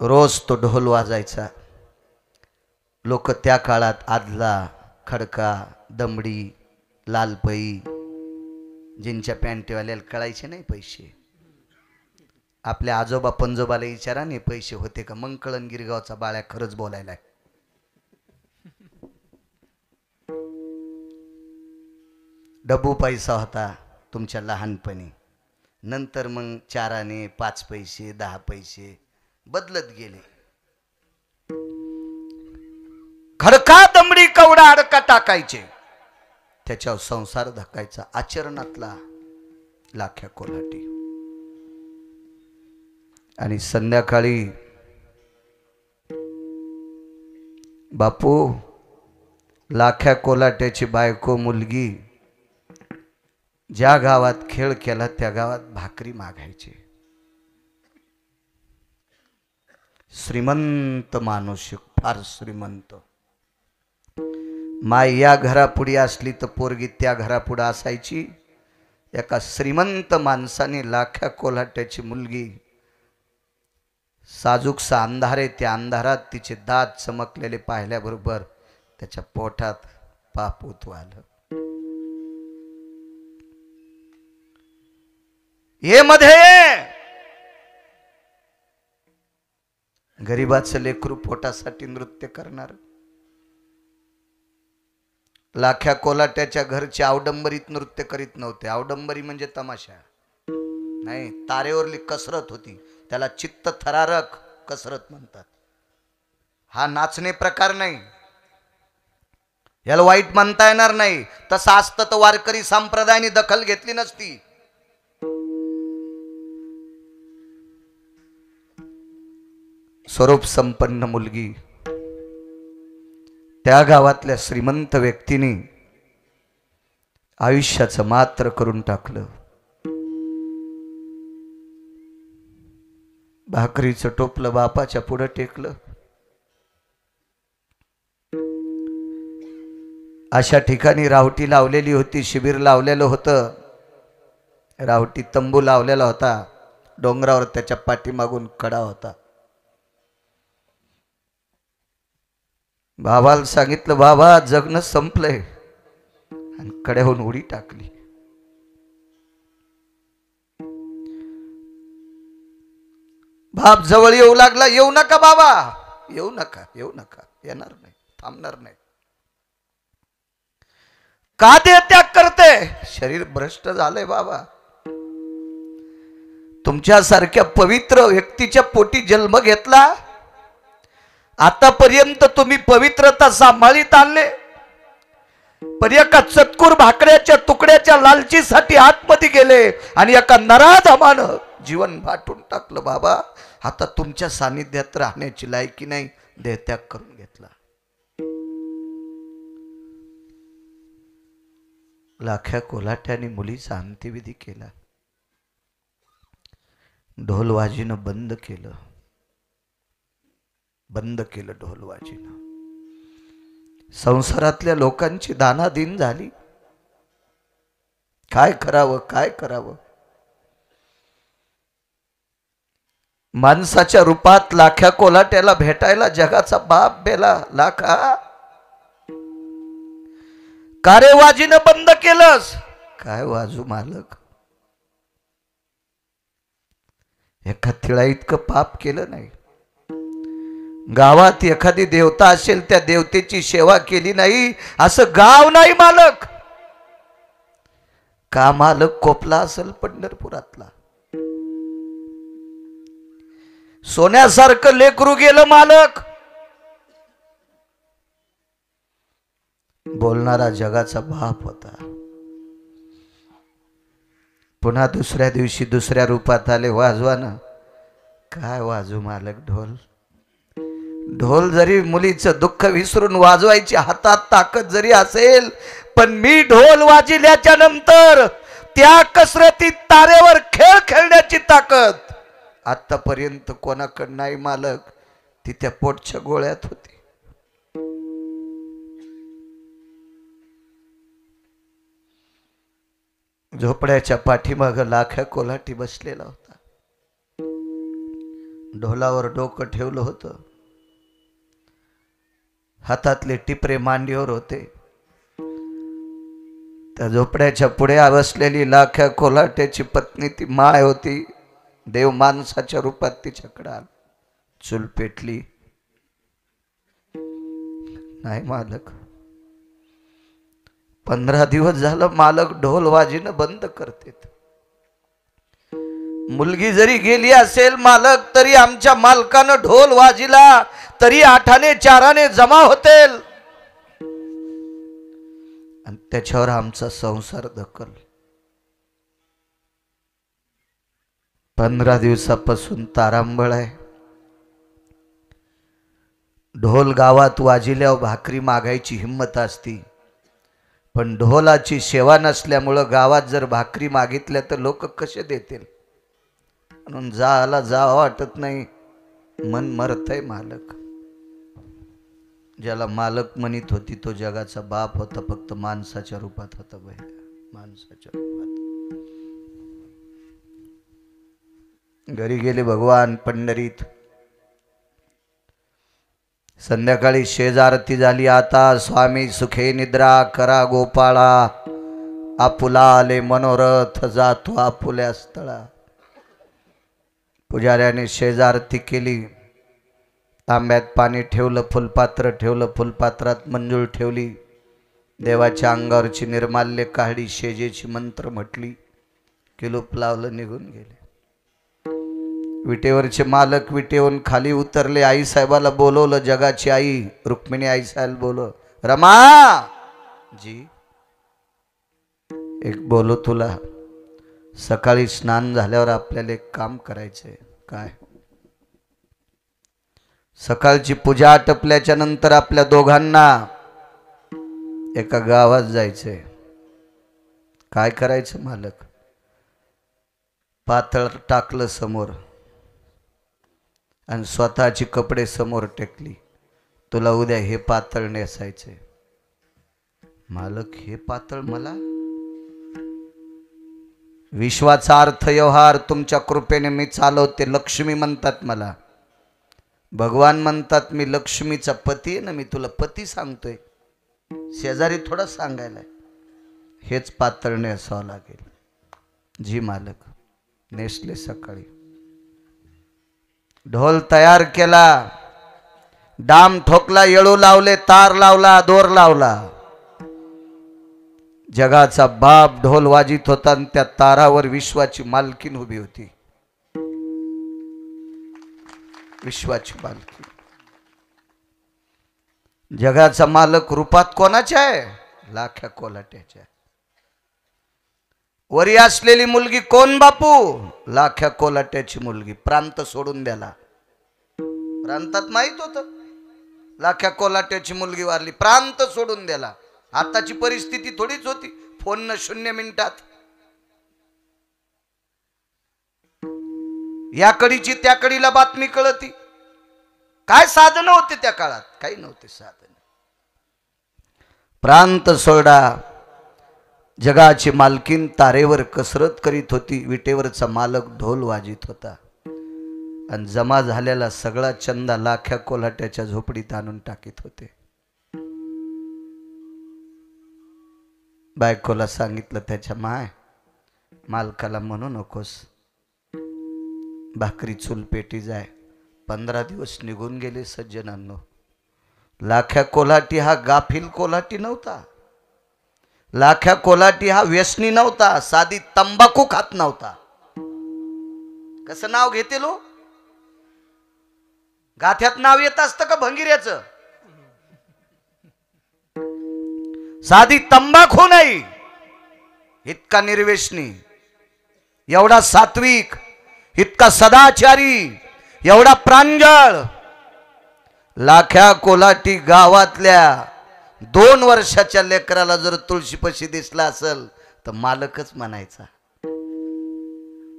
रोज तो ढोल वाजायचा. लोक त्या काळात आदला, खडका, दमडी, लालपई, जिनच्या पॅन्टवाल्याला कळायचे नाही पैसे. आपल्या आजोबा पंजोबाला विचारा नाही पैसे होते का, मग कळण गिरगावचा बाळ्या खरंच बोलायला. डब्बू पैसा होता तुमच्या लहानपणी, नंतर मग 4 आणे, 5 पैसे, 10 पैसे बदलत गेले. खडका, दमडी, कवडा, अडका टाकायचे, त्याच्यावर संसार धकायचा. आचरणातला लाख्या कोल्हाटी. आणि संध्याकाळी बापू लाख्या कोल्हाट्याची बायको मुलगी ज्या गावात खेळ केला त्या गावात भाकरी मागायची. श्रीमंत माणूस, फार श्रीमंत. माय या घरापुढे असली तर पोरगी त्या घरापुढे असायची. एका श्रीमंत माणसाने लाख्या कोल्हाट्याची मुलगी, साजूकसा अंधार आहे, त्या अंधारात तिचे दात चमकलेले पाहिल्याबरोबर त्याच्या पोटात पाप उतवालं. हे मध्ये गरीबाचं लेकरू पोटासाठी नृत्य करणार. लाख्या कोल्हाट्याच्या घरचे अवडंबरीत नृत्य करीत नव्हते. अवडंबरी म्हणजे तमाशा नाही, तारेवरली कसरत होती, त्याला चित्त थरारक कसरत म्हणतात. हा नाचणे प्रकार नाही, याला वाईट म्हणता येणार नाही. तसं असतं तर वारकरी संप्रदायाने दखल घेतली नसती. स्वरूप संपन्न मुलगी, त्या गावातल्या श्रीमंत व्यक्तीने आयुष्याचं मात्र करून टाकलं. भाकरीचं टोपलं बापाच्या पुढे टेकलं. अशा ठिकाणी रावटी लावलेली होती, शिबिर लावलेलं होतं. रावटी तंबू लावलेला होता, डोंगरावर त्याच्या पाठीमागून कडा होता. बाबाला सांगितलं, बाबा जगणं संपलंय, आणि कड्याहून उडी टाकली. बाप जवळ येऊ लागला, येऊ नका बाबा, येऊ नका, येऊ नका, येणार नाही, थांबणार नाही. का देहत्याग करते? शरीर भ्रष्ट झालंय बाबा. तुमच्यासारख्या पवित्र व्यक्तीच्या पोटी जन्म घेतला, आतापर्यंत तुम्ही पवित्रता सांभाळीत आणले, पण एका चतकुर भाकऱ्याच्या तुकड्याच्या लालचीसाठी आतमध्ये गेले आणि एका नराधमानं जीवन वाटून टाकलं. बाबा आता तुमच्या सानिध्यात राहण्याची लायकी नाही, देहत्याग करून घेतला. लाख्या कोल्हाट्याने मुलीचा अंत्यविधी केला. ढोलवाजीनं बंद केलं, बंद केलं ढोलवाजीनं. संसारातल्या लोकांची दानादिन झाली. काय करावं, काय करावं? माणसाच्या रूपात लाख्या कोल्हाट्याला भेटायला जगाचा बाप बेला. लाखा का रे वाजीनं बंद केलंस? काय वाजू मालक, एका तिळा इतकं पाप केलं नाही. गावात एखादी देवता असेल, त्या देवतेची सेवा केली नाही असं गाव नाही मालक. का मालक कोपला असेल पंढरपुरातला, सोन्यासारखं लेकरू गेलं मालक. बोलणारा जगाचा बाप होता. पुन्हा दुसऱ्या दिवशी दुसऱ्या रूपात आले वाजवानं. काय वाजू मालक ढोल? ढोल जरी मुलीचं दुःख विसरून वाजवायची हातात ताकद जरी असेल, पण मी ढोल वाजल्याच्या नंतर त्या कसरतीत तारेवर खेळ खेळण्याची ताकद आतापर्यंत कोणाकडे नाही मालक. ती त्या पोटच्या गोळ्यात होती. झोपड्याच्या पाठीमाग लाख्या कोल्हाटी बसलेला होता. ढोलावर डोकं ठेवलं होतं, हातातले टिपरे मांडीवर होते. त्या झोपड्याच्या पुढे बसलेली लाख्या कोल्हाट्याची पत्नी ती माय होती. देव माणसाच्या रूपात तिच्याकडे आला. चूल पेटली. नाही मालक, 15 दिवस झालं मालक ढोल वाजणं बंद करतेत. मुलगी जरी गेली असेल मालक, तरी आमच्या मालकानं ढोल वाजिला तरी 8 4 जमा होतील आणि त्याच्यावर आमचा संसार धकल. 15 दिवसापासून तारांबळ आहे. ढोल गावात वाजिल्यावर भाकरी मागायची हिम्मत असती, पण ढोलाची सेवा नसल्यामुळं गावात जर भाकरी मागितल्या तर लोक कसे देतील, म्हणून जा वाटत नाही. मन मरतय मालक. ज्याला मालक म्हणत होती तो जगाचा बाप होता, फक्त माणसाच्या रूपात होता. माणसाच्या रूपात. घरी गेले भगवान पंढरीत. संध्याकाळी शेजारती झाली. आता स्वामी सुखे निद्रा करा गोपाळा, आपुला आले मनोरथ जातो आपुल्या स्थळा. पुजाऱ्याने शेजारती केली. तांब्यात पाणी ठेवलं, फुलपात्र ठेवलं, फुलपात्रात मंजूळ ठेवली. देवाच्या अंगावरची निर्माल्य काढली, शेजेची मंत्र म्हटली, किलूप लावलं, निघून गेले. विटेवरचे मालक विटेवरून खाली उतरले. आई साहेबाला बोलवलं. जगाची आई रुक्मिणी आई साहेब बोलव. रमा जी, एक बोलो तुला. सकाळी स्नान झाल्यावर आपल्याला एक काम करायचंय. काय? सकाळची पूजा आटपल्याच्या नंतर आपल्या दोघांना एका गावात जायचंय. काय करायचं मालक? पातळ टाकलं समोर आणि स्वतःची कपडे समोर टेकली. तुला उद्या हे पातळ नेसायचे. मालक, हे पातळ मला? विश्वाचा अर्थ व्यवहार तुमच्या कृपेने मी चालवते. लक्ष्मी म्हणतात मला. भगवान म्हणतात मी लक्ष्मीचा पती आहे ना, मी तुला पती सांगतोय. शेजारी थोडा सांगायला. हेच पातळ नेसावं लागेल. जी मालक. नेसले. सकाळी ढोल तयार केला, डाम ठोकला, येळू लावले, तार लावला, दोर लावला. जगाचा बाप ढोल वाजित होता आणि त्या तारावर विश्वाची मालकीन उभी होती. विश्वाची मालकीन. जगाचा मालक रूपात कोणाचा आहे? लाख्या कोल्हाट्याच्या. वरी असलेली मुलगी कोण बापू? लाख्या कोल्हाट्याची मुलगी. प्रांत सोडून द्याला. प्रांतात माहित होत लाख्या कोल्हाट्याची मुलगी वारली. प्रांत सोडून द्याला. आताची परिस्थिती थोडीच होती. फोन न 0 मिनिटात. या कडीची त्या कडीला बातमी कळती. काय साधन होते त्या काळात? काही नव्हते साधन. प्रांत सोडा. जगाची मालकीन तारेवर कसरत करीत होती. विटेवरचा मालक ढोल वाजित होता आणि जमा झालेला सगळा चंदा लाख्या कोल्हाट्याच्या झोपडीत आणून टाकीत होते. बायकोला सांगितलं त्याच्या मालकाला म्हणू नकोस, भाकरी चूल पेटी जाय. 15 दिवस निघून गेले सज्जनांनो. लाख्या कोल्हाटी हा गाफील कोल्हाटी नव्हता. लाख्या कोल्हाटी हा व्यसनी नव्हता. साधी तंबाखू खात नव्हता. कसं नाव घेते लो? गाथ्यात नाव येत असतं का भंगिऱ्याचं? साधी तंबाखू नाही. इतका निर्व्यसनी, एवढा सात्विक, इतका सदाचारी, एवढा प्रांजळ. लाख्या कोल्हाटी गावातल्या 2 वर्षाच्या लेकराला जर तुळशीपाशी दिसला असेल तर मालकच म्हणायचा.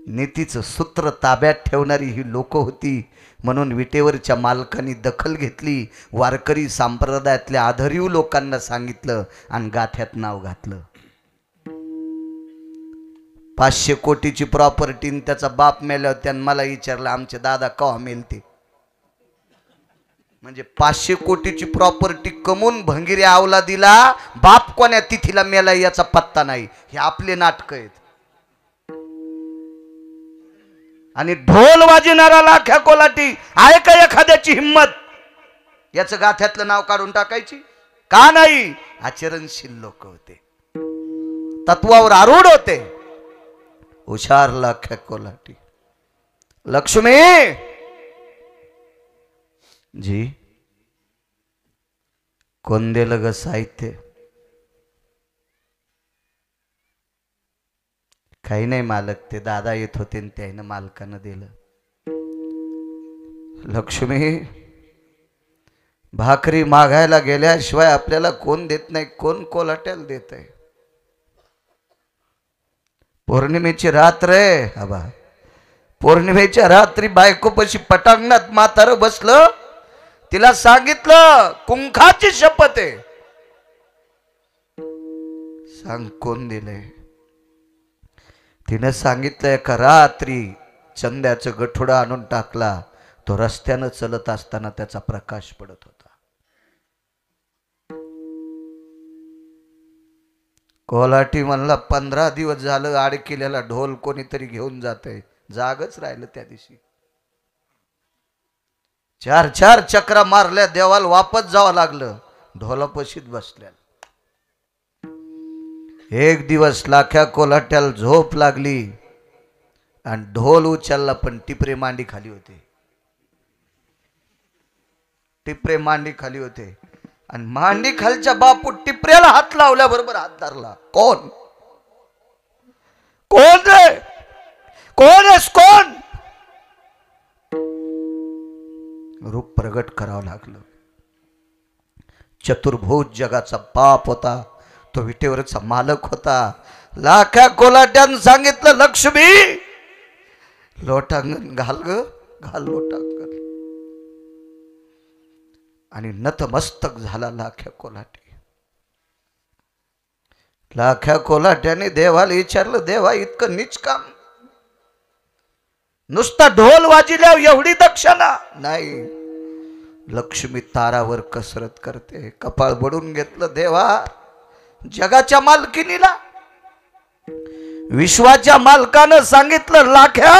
नीतीचं सूत्र ताब्यात ठेवणारी ही लोक होती. म्हणून विटेवरच्या मालकांनी दखल घेतली. वारकरी संप्रदायातल्या आधारीव लोकांना सांगितलं आणि गाथ्यात नाव घातलं. 500 कोटीची प्रॉपर्टी, त्याचा बाप मेल्यावर त्यानं मला विचारलं आमचे दादा केव्हा मेलते. म्हणजे 500 कोटीची प्रॉपर्टी कमवून भंगिरी आवला दिला, बाप कोण्या तिथीला मेला याचा पत्ता नाही. हे आपले नाटक आहेत. आणि ढोल वाजणारा लाख्या कोलाटी आहे का एखाद्याची हिम्मत याचं गाथ्यातलं नाव काढून टाकायची? का नाही? आचरणशील लोक होते, तत्वावर आरूढ होते. हुशार लाख्या कोलाटी. लक्ष्मी जी कोण दिलं ग साहित्य? काही नाही मालक, ते दादा येत होते आणि त्यानं मालकानं दिलं. लक्ष्मी भाकरी मागायला गेल्याशिवाय आपल्याला कोण देत नाही, कोण कोलाट्याला देत आहे? पौर्णिमेची रात्र आहे आबा, पौर्णिमेच्या रात्री बायकोपाशी पटांगणात म्हातारं बसलं, तिला सांगितलं कुंखाची शपथ आहे, सांग कोण दिले? तिनं सांगितलं एका रात्री चंद्याचं गठुडा आणून टाकला, तो रस्त्यानं चलत असताना त्याचा प्रकाश पडत होता. कोलाटी म्हणला 15 दिवस झालं आडकिल्याला ढोल कोणीतरी घेऊन जातंय. जागच राहिलं त्या दिवशी. 4 चक्रा मारल्या, देवाला वापस जावं लागलं, ढोलापशीत बसल्या. एक दिवस लाख्या कोलाट्याला झोप लागली आणि ढोल उचलला, पण टिपरे मांडी खाली होते. टिपरे मांडी खाली होते आणि मांडी खालच्या बापू टिपऱ्याला हात लावल्या बरोबर हात धरला. कोण कोण रे? कोण आहेस? कोण? रूप प्रगट करावं लागलं. चतुर्भुज जगाचा बाप होता, तो विटेवरचा मालक होता. लाख्या कोलाट्यानं सांगितलं लक्ष्मी लोटांगण घाल ग, घाल लोटांगण. आणि नतमस्तक झाला लाख्या कोलाटी. लाख्या कोलाट्याने देवाला विचारलं, देवा इतकं नीच काम? नुसता ढोल वाजिल्यावर एवढी दक्षिणा नाही. लक्ष्मी तारावर कसरत करते. कपाळ बडून घेतलं, देवा जगाच्या मालकिनीला, विश्वाच्या मालकानं सांगितलं लाख्या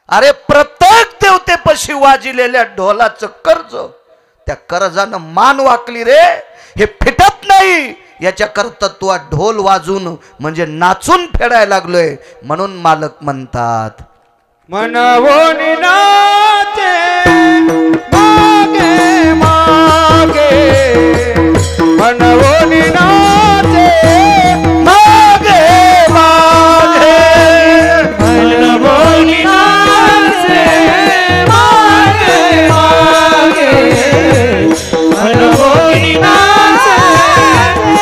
अरे प्रत्येक देवतेपाशी वाजिलेल्या ढोलाचं कर्ज, त्या कर्जानं मान वाकली रे, हे फिटत नाही. याच्या करता तू ढोल वाजून म्हणजे नाचून फेडायला लागलोय. म्हणून मालक म्हणतात मनवोन नाचे मागे मागे, मनवोन नाचे मागे मागे, मनवोन नाचे मागे मागे, मनवोन नाचे मागे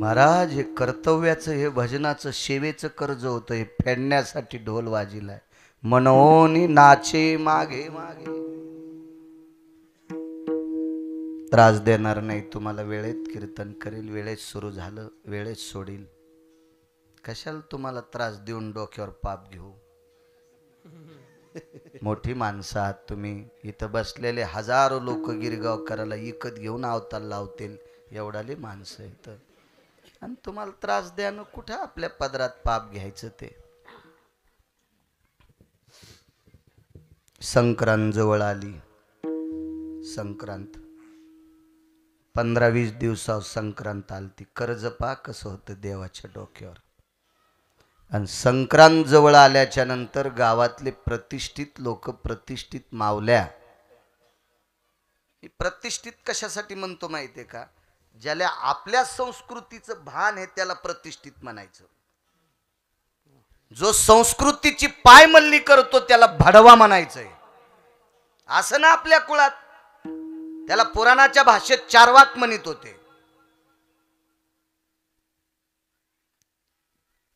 महाराज, हे कर्तव्याचं, हे भजनाचं, सेवेचं कर्ज होतं, हे फेडण्यासाठी ढोल वाजिलाय. मनोनी नाचे मागे मागे. त्रास देणार नाही तुम्हाला, वेळेत कीर्तन करेल, वेळेत सुरू झालं वेळेत सोडील. कशाला तुम्हाला त्रास देऊन डोक्यावर पाप घेऊ? मोठी माणसं आहात तुम्ही. इथं बसलेले हजारो लोक गिरगाव करायला इकत घेऊन अवतार लावतील, एवढाले माणसं इथं. आणि तुम्हाला त्रास द्यानं कुठं आपल्या पदरात पाप घ्यायचं ते. संक्रांत जवळ आली. संक्रांत 15-20 दिवसावर संक्रांत आलती. कर्ज पा कसं होतं देवाच्या डोक्यावर. आणि संक्रांत जवळ आल्याच्या नंतर गावातले प्रतिष्ठित लोक, प्रतिष्ठित मावल्या, प्रतिष्ठित कशासाठी म्हणतो माहितीये का? ज्याला आपल्या संस्कृतीचं भान आहे त्याला प्रतिष्ठित म्हणायचं. जो संस्कृतीची पायमल्ली करतो त्याला भडवा म्हणायचंय. असं ना आपल्या कुळात. त्याला पुराणाच्या भाषेत चारवाक म्हणत होते.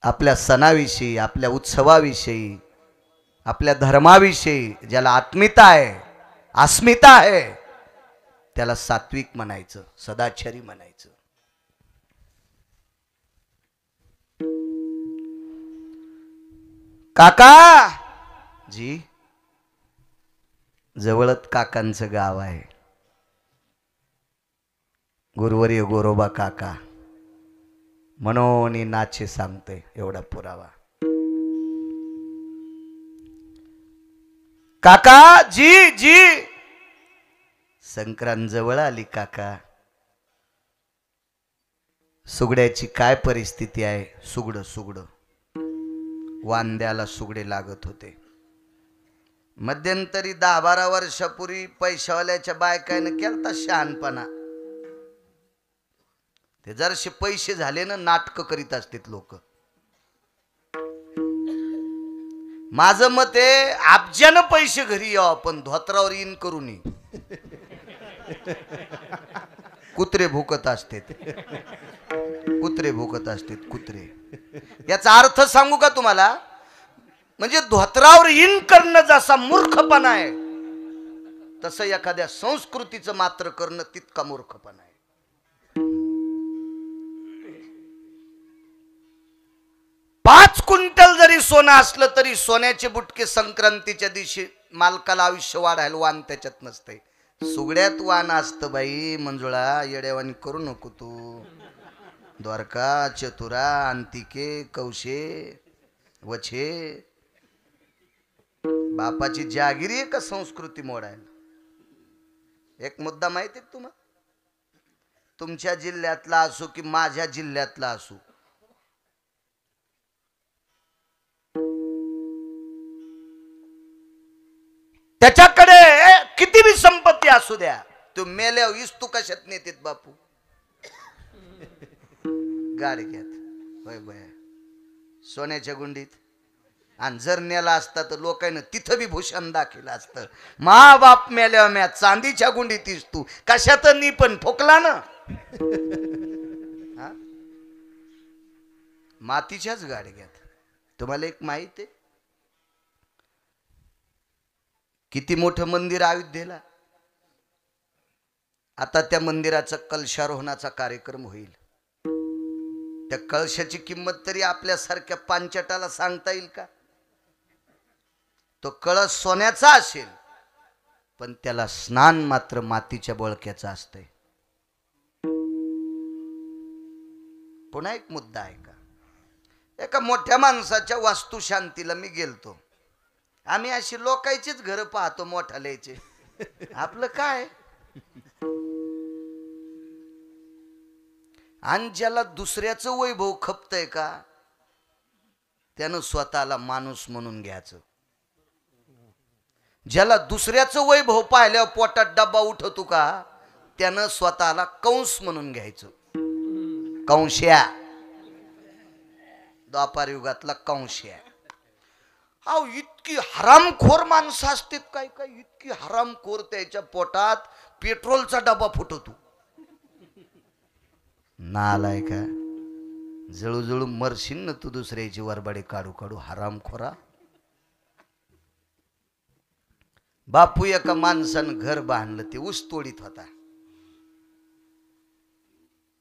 आपल्या सणाविषयी, आपल्या उत्सवाविषयी, आपल्या धर्माविषयी ज्याला आत्मीयता आहे, अस्मिता आहे, त्याला सात्विक म्हणायचं, सदाचारी म्हणायचं. काका जी, जवळच काकांचं गाव आहे, गुरुवर्य गोरोबा काका म्हणून नाचे सांगते. एवढा पुरावा. काका जी जी, संक्रांत जवळ आली काका. सुगड्याची काय परिस्थिती आहे? सुगड वांद्याला सुगडे लागत होते. मध्यंतरी 10-12 वर्षापूर्वी पैशावाल्याच्या बायकाने केलता शहाणपणा. ते जरसे पैसे झाले ना, नाटक करीत असतात लोक. माझं मत आहे अब्जानं पैसे घरी यावं पण धोत्रावर इन करून ये. कुत्रे भुकत असतात, कुत्रे भुकत असतात, कुत्रे. याचा अर्थ सांगू का तुम्हाला? म्हणजे धोत्रावर इन करणं जसा मूर्खपणा आहे, तसं एखाद्या संस्कृतीचं मात्र करणं तितका मूर्खपणा आहे. 5 क्विंटल जरी सोनं असलं तरी सोन्याचे बुटके संक्रांतीच्या दिवशी मालकाला आयुष्य वाढायला वाण त्याच्यात नसते. सुगड्यात वाण असतं बाई. मंजुळा येड्यावानी करू नको तू. द्वारका, चतुरा, अंतिके, कौशे, वछे, बापाची जागिरी आहे का संस्कृती मोडायला? एक मुद्दा माहिती आहे तुम्हाला? तुमच्या जिल्ह्यातला असो की माझ्या जिल्ह्यातला असो, त्याच्याकडे किती बी संपत्ती असू द्या, तू मेल्यावर इस्तू कशात नेतेत बापू? गाडी घ्यात होय बाय सोन्याच्या गुंडीत. आणि जर नेला असता तर लोकांना तिथं बी भूषण दाखिलं असतं. मा बाप मेल्यावर म्या चांदीच्या गुंडीत इस्तू कशात नी पण ठोकला ना. मातीच्याच गाडी घ्यात. तुम्हाला एक माहित आहे किती मोठं मंदिर अयोध्येला? आता त्या मंदिराचा कलशारोहणाचा कार्यक्रम होईल. त्या कळशाची किंमत तरी आपल्यासारख्या पांचटाला सांगता येईल का? तो कळश सोन्याचा असेल पण त्याला स्नान मात्र मातीच्या बोळक्याचं असतंय. पुन्हा एक मुद्दा आहे का? एका मोठ्या माणसाच्या वास्तुशांतीला मी गेलतो. आम्ही अशी लोकांचीच घर पाहतो मोठाल्याचे. आपलं काय? आणि ज्याला दुसऱ्याचं वैभव खपतंय का त्यानं स्वतःला माणूस म्हणून घ्यायचं. ज्याला दुसऱ्याचं वैभव पाहिल्यावर पोटात डब्बा उठवतो का त्यानं स्वतःला कंस म्हणून घ्यायचं. कंश्या, द्वापार युगातला कंश्या. अहो इतकी हरामखोर माणसं असतात काय काय, इतकी हरामखोर. त्याच्या पोटात पेट्रोलचा डबा फुटतो. नालाय का, जळूजळू मरशील ना तू दुसऱ्याची वरबाडे काढू काढू हरामखोरा. बापू एका माणसानं घर बांधलं, ते ऊस तोडीत होता.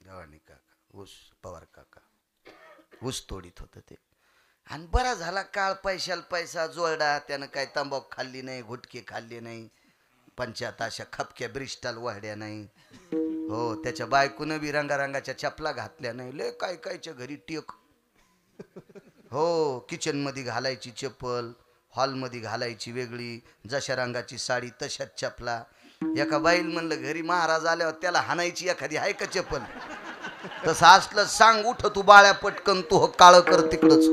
गव्हाणे काका, ऊस पवार काका ऊस तोडीत होत ते. आणि बरा झाला काळ, पैशाला पैसा जोडा. त्यानं काय तंबाखू खाल्ली नाही, गुटखे खाल्ले नाही, पंचायत अशा खपक्या ब्रिस्टाल वाढ्या नाही. हो, त्याच्या बायकोनं बी रंगारंगाच्या चपला घातल्या नाही. लय काय कायच्या घरी टेक. हो, किचन मध्ये घालायची चप्पल, हॉलमध्ये घालायची वेगळी, जशा रंगाची साडी तशाच चपला. एका बाईल म्हणलं घरी महाराज आल्यावर त्याला हाणायची एखादी आहे का चप्पल? तसं असलं सांग, उठ तू बाळ्या पटकन, तू काळ कर तिकडच.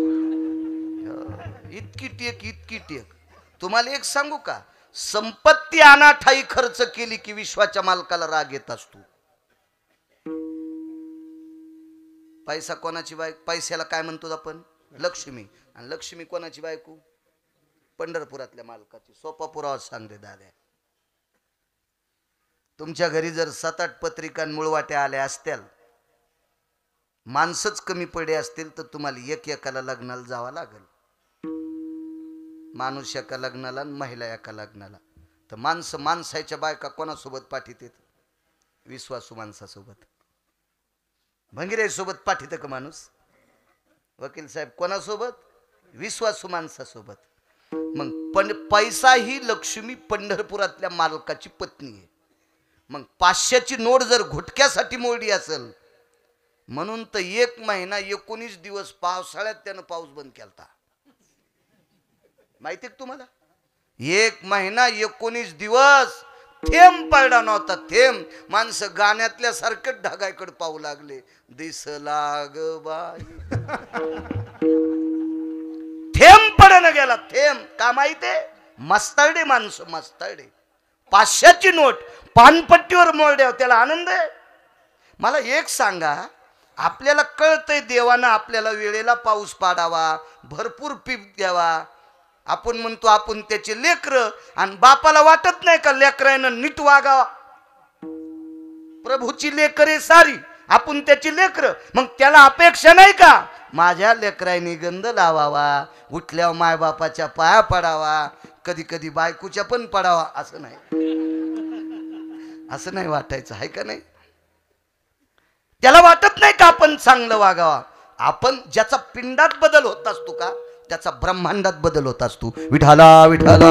इतकी टेक, इतकी टेक. तुम्हाला एक सांगू का, संपत्ती अनाठाई खर्च केली की विश्वाच्या मालकाला राग येत असतो. पैसा कोणाची बायको? पैशाला काय म्हणतो आपण? लक्ष्मी. आणि लक्ष्मी कोणाची बायको? पंढरपुरातल्या मालकाची. सोपा पुरावा सांग रे दाद्या. तुमच्या घरी जर 7-8 पत्रिका मुळवाट्या आल्या असत्याल, माणसंच कमी पडे असतील, तर तुम्हाला एकाला लग्नाला जावं लागेल. माणूस एका लग्नाला आणि महिला एका लग्नाला. तर माणसाच्या बायका कोणासोबत पाठीत येत? विश्वासू माणसासोबत. भंगिरे सोबत पाठीत का माणूस? वकील साहेब कोणासोबत? विश्वासू माणसासोबत. मग पण पैसा ही लक्ष्मी पंढरपुरातल्या मालकाची पत्नी आहे. मग 500ची नोट जर घुटक्यासाठी मोडली असेल, म्हणून तर 1 महिना 19 दिवस पावसाळ्यात त्यानं पाऊस बंद केलता. माहिती आहे तुम्हाला? 1 महिना 19 दिवस थेंब पडला नव्हता, थेंब. माणसं गाण्यातल्या सारखं ढगाकडे पाहू लागले. दिसला ग बाई, थेंब पडणं गेला, थेंब. का माहितीये? मस्ताडे माणसं, मस्ताडे. 500ची नोट पानपट्टीवर मोडल्या, त्याला आनंद आहे. मला एक सांगा, आपल्याला कळतंय देवानं आपल्याला वेळेला पाऊस पाडावा, भरपूर पीक द्यावा. आपण म्हणतो आपण त्याचे लेकरं, आणि बापाला वाटत नाही का लेकरानं नीट वागावा? प्रभूची लेकरे सारी, आपण त्याची लेकरं. मग त्याला अपेक्षा नाही का माझ्या लेकरांनी गंध लावावा, उठल्यावर मायबापाच्या पाया पडावा, कधी कधी बायकोच्या पण पडावा? असं नाही, असं नाही वाटायचं, आहे का नाही? त्याला वाटत नाही का आपण चांगलं वागावा? आपण ज्याचा पिंडात बदल होत असतो का, त्याचा ब्रह्मांडात बदल होत असतो. विठाला विठाला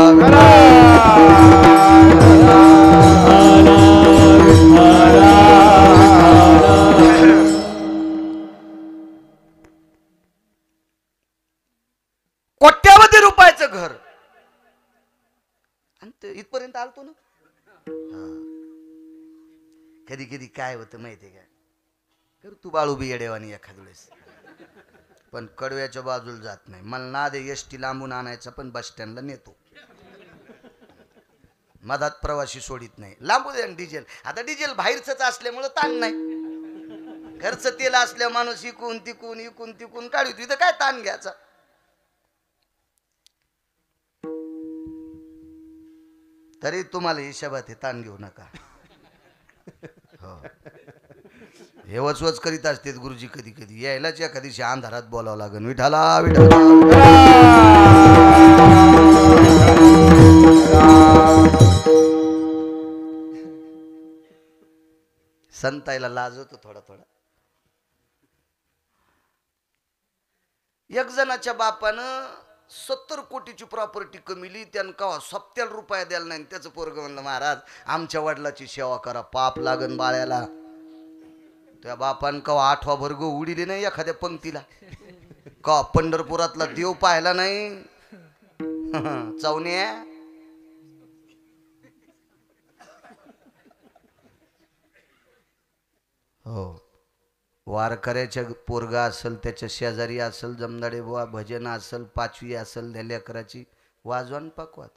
कोट्यावधी रुपयाचं घर, आणि इथपर्यंत आलतो ना. कधी कधी काय होतं माहितीये का, कर तू बाळू बी येडेवानी एखाद वेळेस, पण कडव्याच्या बाजूला जात नाही. मला ना दे एसटी लांबून आणायचा, पण बस स्टँडला नेतो. मधात प्रवासी सोडित नाही. लांबू दे. डिझेल, आता डिझेल बाहेरच असल्यामुळं ताण नाही. घरचं तेल असल्या माणूस इकून तिकून इकून तिकून काढू, इथं काय ताण घ्यायचा? तरी तुम्हाला हिशोबात हे ताण घेऊ नका. हो, हे वचवच करीत असते गुरुजी. कधी कधी यायलाच एखादी अंधारात बोलावं लागेल. विठाला विठाला. संतायला लाज होतो थोडा थोडा. एक जणाच्या बापानं 70 कोटीची प्रॉपर्टी कमिली, त्यानं कवा सप्त्याला रुपया द्यायला नाही. त्याचं पोरग म्हणलं, महाराज आमच्या वडिलाची सेवा करा, पाप लागन बाळ्याला. त्या बापान कवा 8वा वर्ग उडीले नाही एखाद्या पंक्तीला. का पंढरपुरातला देव पाहिला नाही? चवण्या. हो, वारकऱ्याच्या पोरगा असेल, त्याच्या शेजारी असेल, जमदाडे बुवा भजन असेल, 5वी असेल, त्या लेकराची वाजवान पाकवात.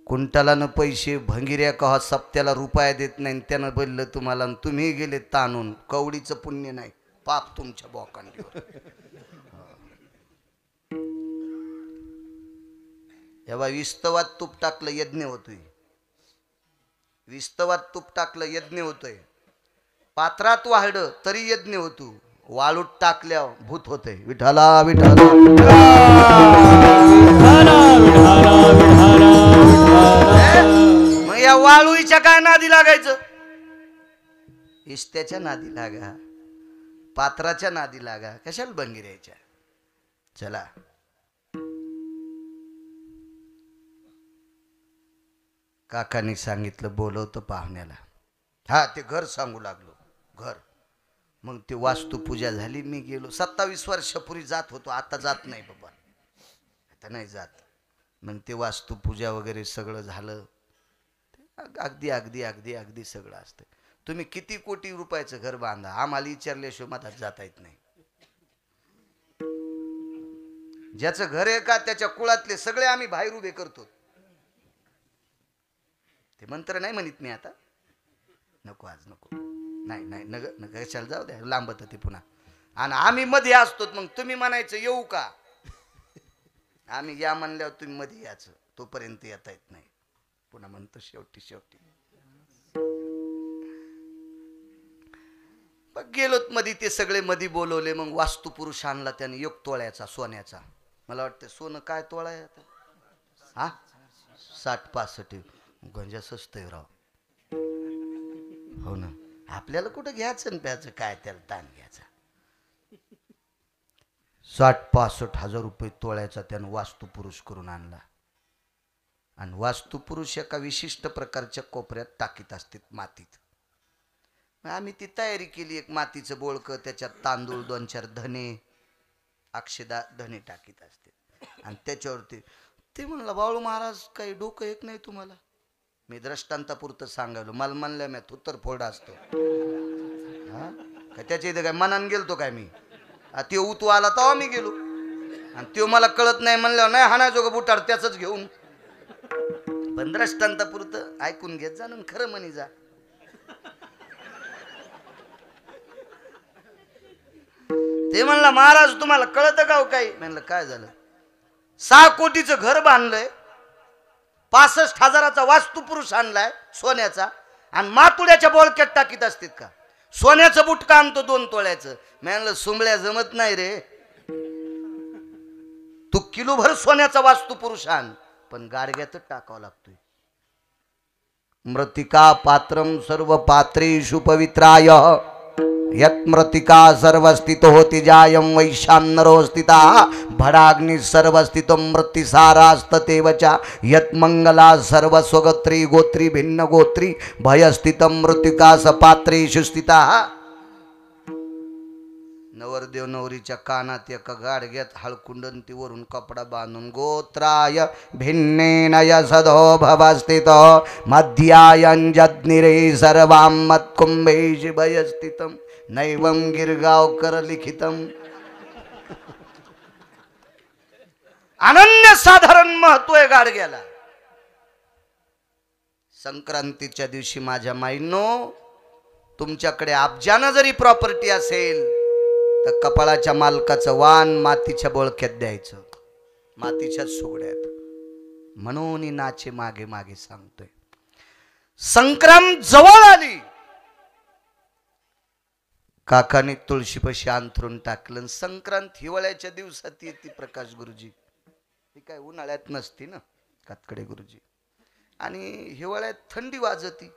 कुंटालानं पैसे भंगिऱ्या कहा सप्त्याला रुपया देत नाही, त्यानं बोललं तुम्हाला, तुम्ही गेले ताणून. कवडीचं पुण्य नाही, पाप तुमच्या बोकांडीवर. तेव्हा विस्तवात तूप टाकलं यज्ञ होतोय. विस्तवात तूप टाकलं यज्ञ होतोय. पात्रात वाढलं तरी यज्ञ होतो. वाळूत टाकल्यावर भूत होते. विठाला विठाला. मग या वाळूच्या काय नादी लागायचं? इष्ट्याच्या नादी लागा, पात्राच्या नादी लागा, कशाला बंगिरायच्या. चला, काकांनी सांगितलं बोलवतो पाहुण्याला. हा, ते घर सांगू लागलो. घर. मग ते वास्तुपूजा झाली, मी गेलो. 27 वर्षापूर्वी जात होतो, आता जात नाही बाबा. आता नाही जात. मग ते वास्तुपूजा वगैरे सगळं झालं. अगदी अगदी अगदी अगदी सगळं असतं. तुम्ही किती कोटी रुपयाचं घर बांधा, आम्हाला विचारल्याशिवाय मधात जाता येत नाही. ज्याचं घर आहे का त्याच्या कुळातले सगळे आम्ही बाहेर उभे करतो. ते मंत्र नाही म्हणत मी आता, नको आज नको, नाही नाही नग नग कशाला जाऊ द्या, लांबत ते पुन्हा. आणि आम्ही मध्ये असतो, मग तुम्ही म्हणायचं येऊ का, आम्ही या म्हणल्यावर तुम्ही मध्ये याचं, तोपर्यंत येता येत नाही. पुन्हा म्हणतो शेवटी शेवटी गेलोत मध्ये. ते सगळे मध्ये बोलवले. मग वास्तुपुरुष आणला त्याने 1 तोळ्याचा सोन्याचा. मला वाटतं सोनं काय तोळा आहे आता, हा 60-65. गंजा स्वस्त आहे राव. हो ना, आपल्याला कुठं घ्यायचं प्यायचं, काय त्याला ताण घ्यायचा. 60-65 हजार रुपये तोळ्याचा त्यानं वास्तुपुरुष करून आणला. आणि वास्तुपुरुष एका विशिष्ट प्रकारच्या कोपऱ्यात टाकीत असतात मातीत. आम्ही ती तयारी केली. एक मातीचं बोळकं, त्याच्यात तांदूळ, 2-4 धने, अक्षदा धने टाकीत असते. आणि त्याच्यावरती ते म्हणलं, बाळू महाराज काही डोकं एक नाही तुम्हाला. मी दृष्टांतापुरतं सांगायलो. मला म्हणलं मी थुत्तर फोडा असतो, हा काय त्याच्या इथं काय मनान गेलतो काय मी. ते उतू आला तेव्हा मी गेलो. आणि तो मला कळत नाही म्हणल्यावर नाही हाणायचो बुटाड त्याच घेऊन. पण दृष्टांतापुरतं ऐकून घेत जा, खरं म्हणी जा. ते म्हणला, महाराज तुम्हाला कळतं का काही. म्हणलं काय झालं. 6 कोटीचं घर बांधलंय, 65 हजाराचा वास्तुपुरुष आणलाय सोन्याचा, आणि मातुड्याच्या बोळक्यात टाकीत असतात का. सोन्याचं बुटका आणतो 2 तोळ्याचं. म्हणलं सुंबळ्या जमत नाही रे, तू किलोभर सोन्याचा वास्तुपुरुष आण, पण गाडग्यातच टाकावं लागतोय. मृतिका पात्रम सर्व पात्रेषु पवित्राय यत् मृतिका सर्वस्थितो होती जायं वैशान्नरो स्थिता भडाग्नि सर्वस्थितो मृत्तिसारास्ततेवचा यत् मंगला सर्व स्वगोत्री गोत्री भिन्न गोत्री भयस्थितं मृतिका सपात्रेषु स्थिता. नवरदेव नवरीच्या कानात एका गाडग्यात हळकुंडंतीवरून कपडा बांधून गोत्राय भिन्नेन यसदो भवस्थितो मध्यायंजज्ञिरे सर्वां मत्कुंभेषु भयस्थितं नैवं गिरगावकर लिखितम. अनन्य साधारण महत्व आहे गाडग्याला. संक्रांतीच्या दिवशी माझ्या माईंनो, तुमच्याकडे अब्जानं जरी प्रॉपर्टी असेल तर कपाळाच्या मालकाचं वाण मातीच्या बोळक्यात द्यायचं, मातीच्या सुगड्यात. म्हणून नाचे मागे मागे सांगतोय. संक्रांत जवळ आली, काकाने तुळशीपाशी अंथरून टाकलं. संक्रांत हिवाळ्याच्या दिवसात येते प्रकाश गुरुजी, ती काय उन्हाळ्यात नसती ना कातकडे गुरुजी. आणि हिवाळ्यात थंडी वाजती.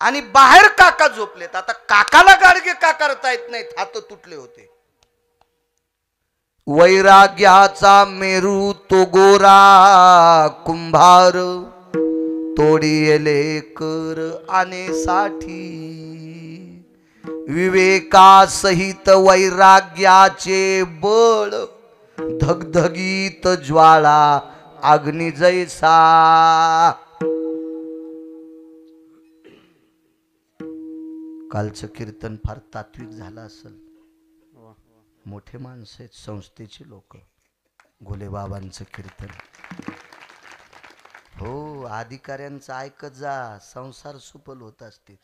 आणि बाहेर काका झोपलेत. आता काकाला गाडगे का करता येत नाहीत, हात तुटले होते. वैराग्याचा मेरू तो गोरा कुंभार तोडिले कर आनेसाठी विवेकासहित वैराग्याचे बळ धगधगीत ज्वाळा अग्नी जैसा. कालचं कीर्तन फार तात्विक झालं असेल. मोठे माणसं आहेत, संस्थेची लोक. गोलेबाबांचं कीर्तन हो, अधिकाऱ्यांचं ऐकत जा, संसार सुपल होत असते.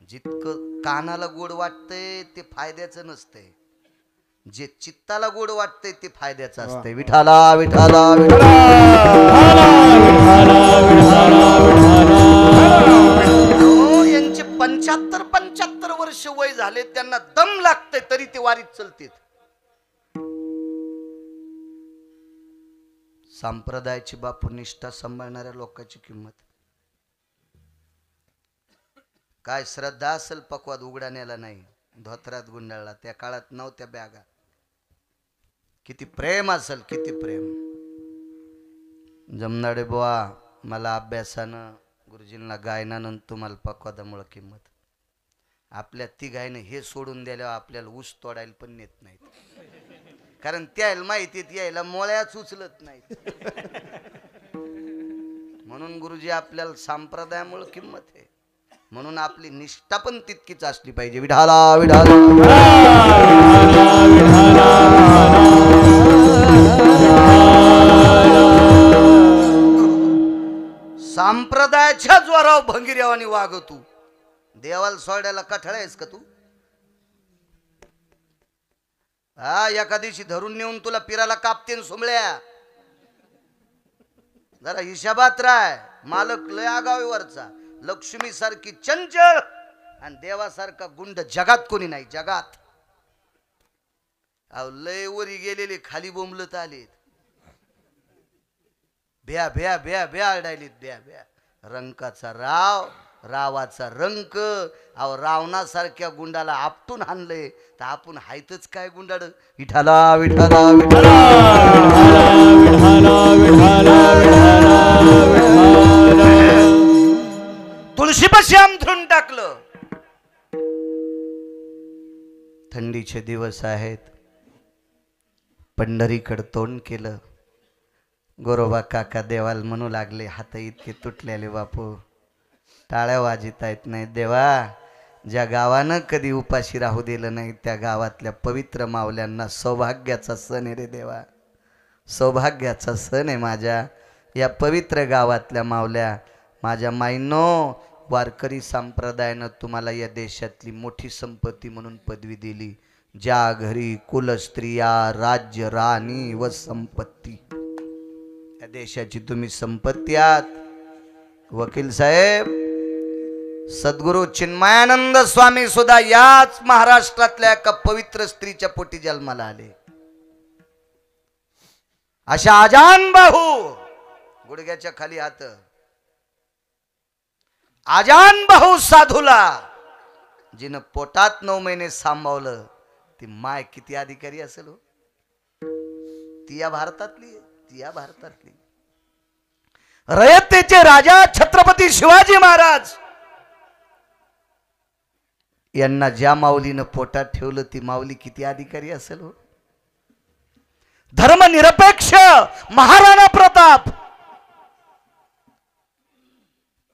जितकं कानाला गोड वाटतंय ते फायद्याचं नसतंय, जे चित्ताला गोड वाटतंय ते फायद्याचं असतंय. विठाला विठाला विठाला. यांचे 75 वर्ष वय झाले, त्यांना दम लागते तरी ते वारीत चलतेत. संप्रदायाची बापू निष्ठा सांभाळणाऱ्या लोकांची किंमत काय. श्रद्धा असेल पकवाद उघडाण्याला नाही, धोत्रात गुंडाळला. त्या काळात नव्हत्या बॅगा. किती प्रेम असेल, किती प्रेम. जमनाडे बुवा, मला अभ्यासानं गुरुजींना गायनानं तुम्हाला पकवादामुळे किंमत. आपल्या तिघायनं हे सोडून दिल्यावर आपल्याला ऊस तोडायला पण नेत नाहीत. कारण त्याला माहितीत यायला मोळ्याच उचलत नाही. म्हणून गुरुजी आपल्याला संप्रदायामुळे किंमत आहे. म्हणून आपली निष्ठा पण तितकीच असली पाहिजे. विठाला विठाला संप्रदायाच्या जोरावर भंगिऱ्यावानी वाग तू. देवाला सोडायला कठळायस का तू? हा एका दिवशी धरून नेऊन तुला पिराला कापतेन सुमळ्या. जरा हिशाबात राय. मालक लय आगावीवरचा, लक्ष्मी सारखी चंचल आणि देवासारखा गुंड जगात कोणी नाही. जगात अहो लय वरी गेलेले खाली बोंबलत आलेत. भ्या भ्या भ्या भ्या आडायलीत. भ्या भ्या रंकाचा राव, रावाचा रंक. अहो रावणासारख्या गुंडाला आपटून हाणलंय तर आपण हायतच काय गुंडाड. विठाला विठाला विठाला तुळशीपाशी अंथरून टाकलं. थंडीचे दिवस आहेत. पंढरीकडे तोंड केलं. गोरोबा काका देवाल म्हणू लागले, हात इतके तुटलेले बापू, टाळ्या वाजिता येत नाही. देवा, ज्या गावानं कधी उपाशी राहू दिलं नाही त्या गावातल्या पवित्र मावल्यांना सौभाग्याचा सण आहे रे देवा. सौभाग्याचा सण आहे माझ्या या पवित्र गावातल्या मावल्या. माझ्या माईनो, वारकरी संप्रदायानं तुम्हाला या देशातली मोठी संपत्ती म्हणून पदवी दिली. ज्या घरी कुलस्त्रिया, राज्य, राणी व संपत्ती, या देशाची तुम्ही संपत्ती आहात. वकील साहेब, सद्गुरु चिन्मयानंद स्वामी सुद्धा याच महाराष्ट्रातल्या एका पवित्र स्त्रीच्या पोटी जन्माला आले. अशा आजान बाहू, गुडघ्याच्या खाली हात, आजान बाहू साधूला जिनं पोटात 9 महिने सांभावलं, ती माय किती अधिकारी असेल हो. ती या भारतातली, ती या भारतातली. रयतेचे राजा छत्रपती शिवाजी महाराज यांना ज्या माऊलीनं पोटात ठेवलं ती माऊली किती अधिकारी असेल हो. धर्मनिरपेक्ष महाराणा प्रताप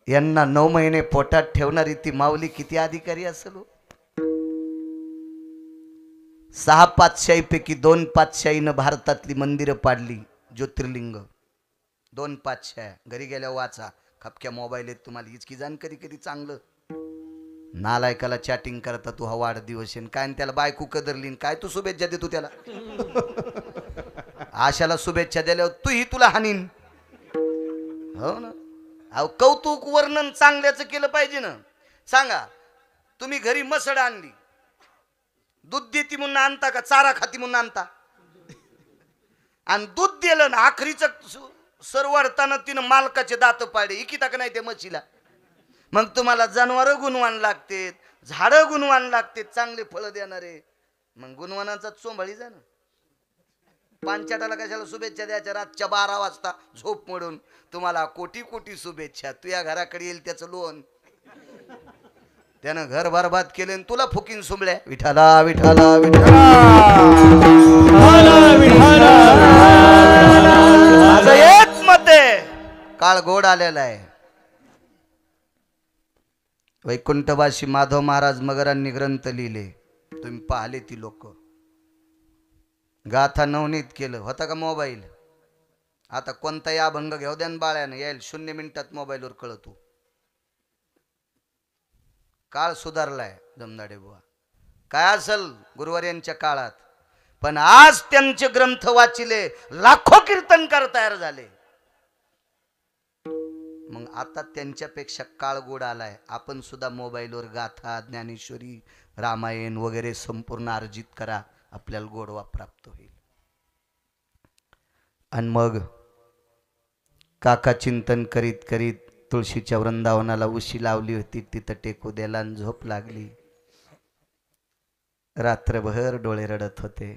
यांना 9 महिने पोटात ठेवणारी ती माऊली किती अधिकारी असेल हो. 6 पातशाहीपैकी 2 पातशाहीनं भारतातली मंदिरं पाडली. ज्योतिर्लिंग 2 पातशाह्या. घरी गेल्या वाचा, खपक्या मोबाईल आहेत तुम्हाला इतकी जानकारी. कधी चांगलं नालायकाला चॅटिंग करता तू हा वाढदिवस आहे काय, त्याला बायको कदरलीन काय, तू शुभेच्छा देतो त्याला. आशाला शुभेच्छा दिल्यावर तूही तुला हानीन. हो ना. अहो कौतुक वर्णन चांगल्याचं केलं पाहिजे ना. सांगा, तुम्ही घरी मसड आणली, दूध देती म्हणून आणता का चारा खाती म्हणून आणता? आणि दूध दिलं ना, आखरीचं सरवाडताना तिनं मालकाचे दात पाडे, इकिता का नाही त्या म्हशीला. मग तुम्हाला जनावर गुणवान लागते, झाडं गुणवान लागते, चांगले फळं देणारे. मग गुणवानाचा चोंबळी जा ना. पांचाटाला कशाला शुभेच्छा द्यायच्या रातच्या 12 वाजता झोप मोडून? तुम्हाला कोटी कोटी शुभेच्छा. तू या घराकडे येईल त्याचं लोन. त्यानं घर बरबाद केले, तुला फुकीन सुंबळ्या. विठाला विठाला विठाला माझं एक मत आहे, काळ गोड आलेला आहे. वैकुंठवासी माधव महाराज मगरांनी ग्रंथ लिहिले, तुम्ही पाहिले ती लोक. गाथा नवनीत केलं होता का मोबाईल. आता कोणताही अभंग घेऊ द्या बाळ्यानं यायला 0 मिनिटात मोबाईलवर कळतो. काळ सुधारलाय जमदाडे बुवा. काय असेल गुरुवार्यांच्या काळात, पण आज त्यांचे ग्रंथ वाचिले, लाखो कीर्तनकार तयार झाले. मग आता त्यांच्यापेक्षा काळ गोड आलाय. आपण सुद्धा मोबाईलवर गाथा, ज्ञानेश्वरी, रामायण वगैरे संपूर्ण अर्जित करा, आपल्याला गोडवा प्राप्त होईल. आणि मग काका चिंतन करीत करीत तुळशीच्या वृंदावनाला उशी लावली होती, तिथं टेकू द्यायला आणि झोप लागली. रात्रभर डोळे रडत होते.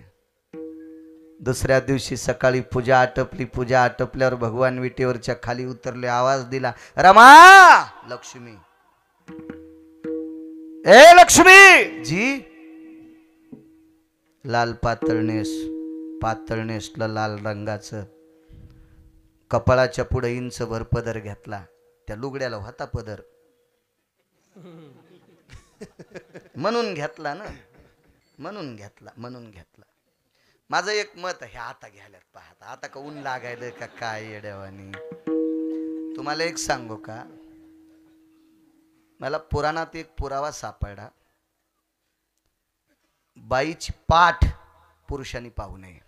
दुसऱ्या दिवशी सकाळी पूजा आटपली. पूजा आटपल्यावर भगवान विटेवरच्या खाली उतरले, आवाज दिला, रमा लक्ष्मी, ए लक्ष्मी जी. लाल पातळ नेस, पातळ नेसलं लाल रंगाचं, कपाळाच्या पुढे इंचभर पदर घेतला. त्या लुगड्याला होता पदर म्हणून घेतला ना, म्हणून घेतला. माझं एक मत आहे, आता घ्यायलात पाहता, आता का ऊन लागायलं का काय येड्यावानी. तुम्हाला एक सांगू का, मला पुराणात एक पुरावा सापडला. बाईची पाठ पुरुषांनी पाहू नये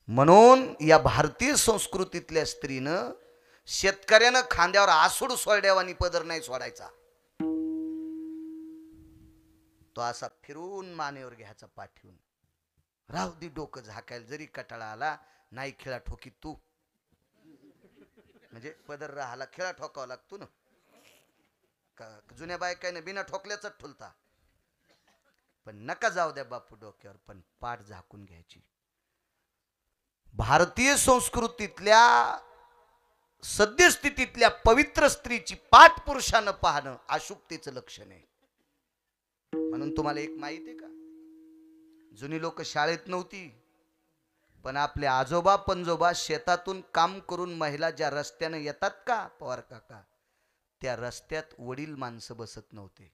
म्हणून या भारतीय संस्कृतीतल्या स्त्रीनं शेतकऱ्यानं खांद्यावर आसूड सोडल्यावानी पदर नाही सोडायचा. तो असा फिरून मानेवर घ्यायचा पाठवून. राहू दे डोकं झाकायला, जरी कटाळा आला नाही खेळा ठोकी तू, म्हणजे पदर राहाला खेळा ठोकावा लागतो ना. जुन्या बायकाने बिना ठोकल्याच ठुलता. पण नका जाऊ द्या बापू डोक्यावर, पण पाठ झाकून घ्यायची. भारतीय संस्कृतीतल्या सद्यस्थितीतल्या पवित्र स्त्रीची पाठ पुरुषानं पाहणं अशुभतेचं लक्षण आहे. म्हणून तुम्हाला एक माहिती आहे का, जुनी लोक शाळेत नव्हती, पण आपले आजोबा पंजोबा शेतातून काम करून महिला ज्या रस्त्याने येतात का पवार काका, त्या रस्त्यात वडील माणसं बसत नव्हते.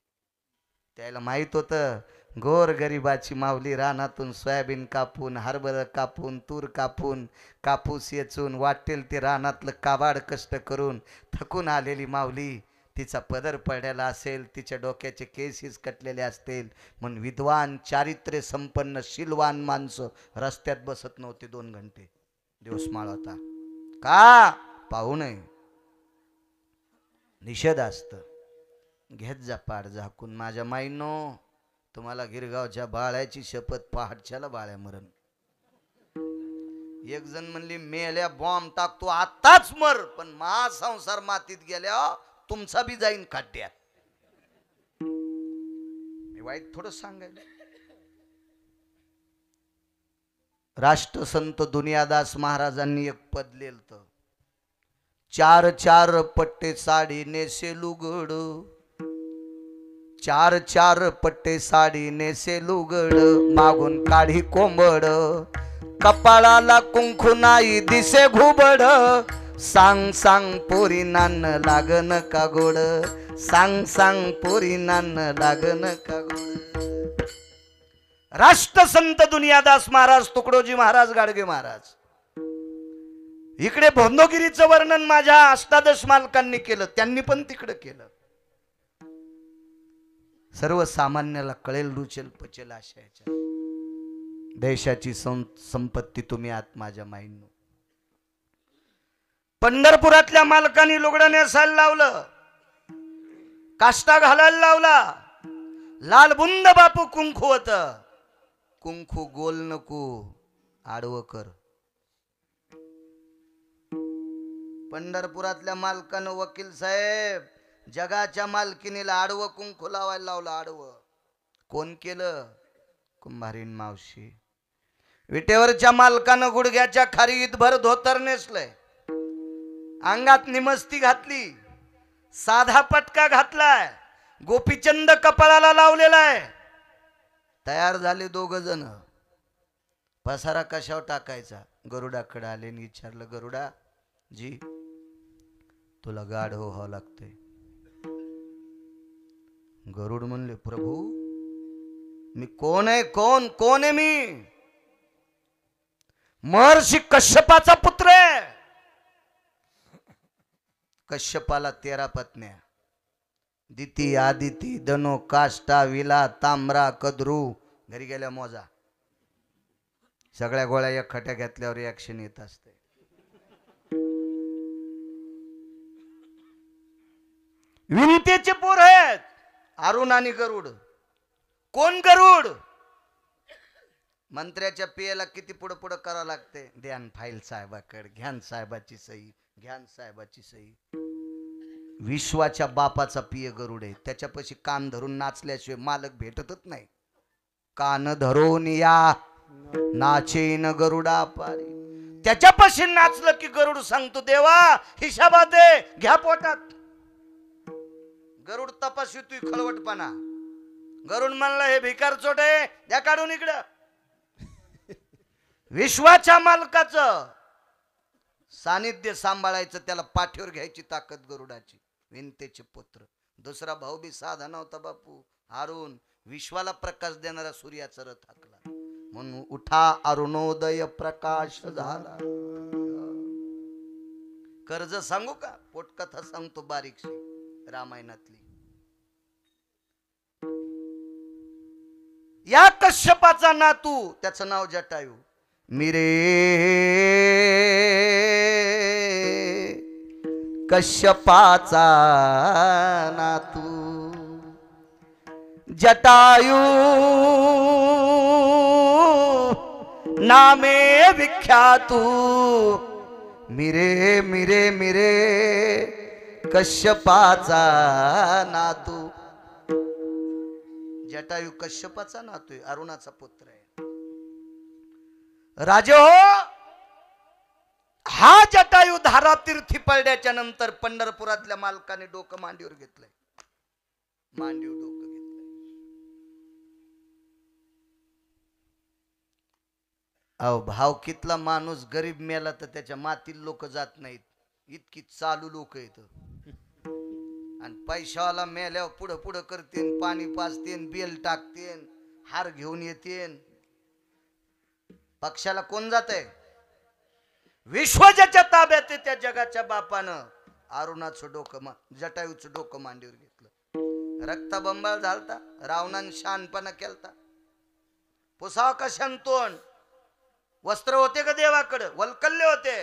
त्याला माहित होतं गोर गरिबाची माऊली रानातून सोयाबीन कापून, हरभरा कापून, तूर कापून, कापूस येचून, वाटेल ते रानातलं काबाड कष्ट करून थकून आलेली माऊली, तिचा पदर पडलेला असेल, तिच्या डोक्याचे केसीस कटलेले असतील, म्हणून विद्वान चारित्र्य संपन्न शीलवान माणसं रस्त्यात बसत नव्हते 2 घंटे. दिवसमाळ होता का पाहू नये, निषेध असतं. घेत जा पाड झाकून माझ्या माईनो. तुम्हाला गिरगावच्या बाळ्याची शपथ, पहाटच्याला बाळ्या मरण. एक जण म्हणली मेल्या बॉम्ब टाकतो आताच मर, पण महासंसार मातीत गेल्या तुमचा बी जाईन खड्ड्यात. मी वाईट थोडं सांगायला. राष्ट्रसंत दुनियादास महाराजांनी एक पद लिहिलं, 4 पट्टे साडी नेसे लुगड, 4 पट्टे साडी नेसे लुगड, मागून काढी कोंबड, कपाळाला कुंकू नाही दिसे घुबड, सांग पोरी नान लागन का गोड, सांग पोरी नान लागन का गोड. राष्ट्रसंत दुनियादास महाराज, तुकडोजी महाराज, गाडगे महाराज. इकडे भोंदोगिरीचं वर्णन माझ्या अष्टादश मालकांनी केलं, त्यांनी पण तिकडे केलं. सर्वसामान्याला कळेल, रुचेल, पचेल अशा याच्या देशाची संपत्ती तुम्ही आत माझ्या माईंनो. पंढरपुरातल्या मालकांनी लुगडं नेसायला लावलं, काष्टा घालायला लावला, लाल बुंद बापू कुंकू होत. कुंकू गोल नको, आडवं कर. पंढरपुरातल्या मालकानं वकील साहेब जगाच्या मालकीनीला आडवं कुंकू लावायला लावलं. आडवं कोण केलं? कुंभारीन मावशी. विटेवरच्या मालकानं गुडघ्याच्या खारीत भर धोतर नेसलंय, अंगात निमस्ती घातली, साधा पटका घातलाय, गोपीचंद कपाळाला लावलेला आहे. तयार झाले 2 जण. पसारा कशावर टाकायचा? गरुडाकडे आले आणि विचारलं, गरुडा जी तुला गाढ व्हावं लागतंय. गरुड म्हणले, प्रभू मी कोण आहे? कोण आहे मी? महर्षी कश्यपाचा पुत्र आहे. कश्यपाला 13 पत्न्या, दिती, आदिती, दनो, काष्टा, विला, तांबरा, कद्रू. घरी गेल्या मोजा. सगळ्या गोळ्या एकखट्या घेतल्यावर रिॲक्शन येत असते. विंतेचे पोर आहेत अरुण आणि गरुड. कोण गरुड? मंत्र्याच्या पियाला किती पुढं पुढं करावं लागते. ध्यान फाईल साहेबाकडे, घ्यान साहेबाची सही, घ्यान साहेबाची सही. विश्वाच्या बापाचा पिय गरुड आहे. त्याच्यापाशी कान धरून नाचल्याशिवाय मालक भेटतच नाही. कान धरून या नाचेन गरुडा पारी. त्याच्यापाशी नाचलं की गरुड सांगतो, देवा हिशाबा दे, घ्या पोटात. गरुड तपासतोय खळवटपणा. गरुड म्हणला, हे भिकार चोट आहे, द्या काढून इकडं. विश्वाच्या मालकाचं सानिध्य सांभाळायचं, त्याला पाठीवर घ्यायची ताकद गरुडाची. विंतेचे पुत्र दुसरा भाऊ बी साधा नव्हता बापू, अरुण. विश्वाला प्रकाश देणारा सूर्याचा रथ हाकला, म्हणून उठा अरुणोदय प्रकाश झाला. कर्ज सांगू का? पोटकथा सांगतो बारीकशी रामायणातली. या कश्यपाचा नातू, त्याचं नाव जटायू. मिरे कश्यपाचा नातू जटायू नामे विख्यातू. मिरे मिरे मिरे कश्यपाचा नातू. जटायू कश्यपाचा नातू आहे, अरुणाचा पुत्र आहे. राजे हो, हा जटायू धारातीर्थी पडल्याच्या नंतर पंढरपुरातल्या मालकाने डोकं मांडीवर घेतलंय. मांडीवर डोकं घेतलंय. अहो, भावकीतला माणूस गरीब मेला तर त्याच्या मातील लोक जात नाहीत, इतकी चालू लोक येत. आणि पैशावाला मेल्यावर पुढं पुढं करतेन, पाणी पाजतेन, बेल टाकतेन, हार घेऊन येतेन. पक्षाला कोण जातंय? विश्व ज्याच्या ताब्यात आहे त्या जगाच्या बापानं अरुणाचं डोकं जटायूचं डोकं मांडीवर घेतलं. रक्तबंबाळ झालता, रावणान शहाणपणा केलता. पुसाव का शंतोन, वस्त्र होते का देवाकडे? वल्कल्ले होते.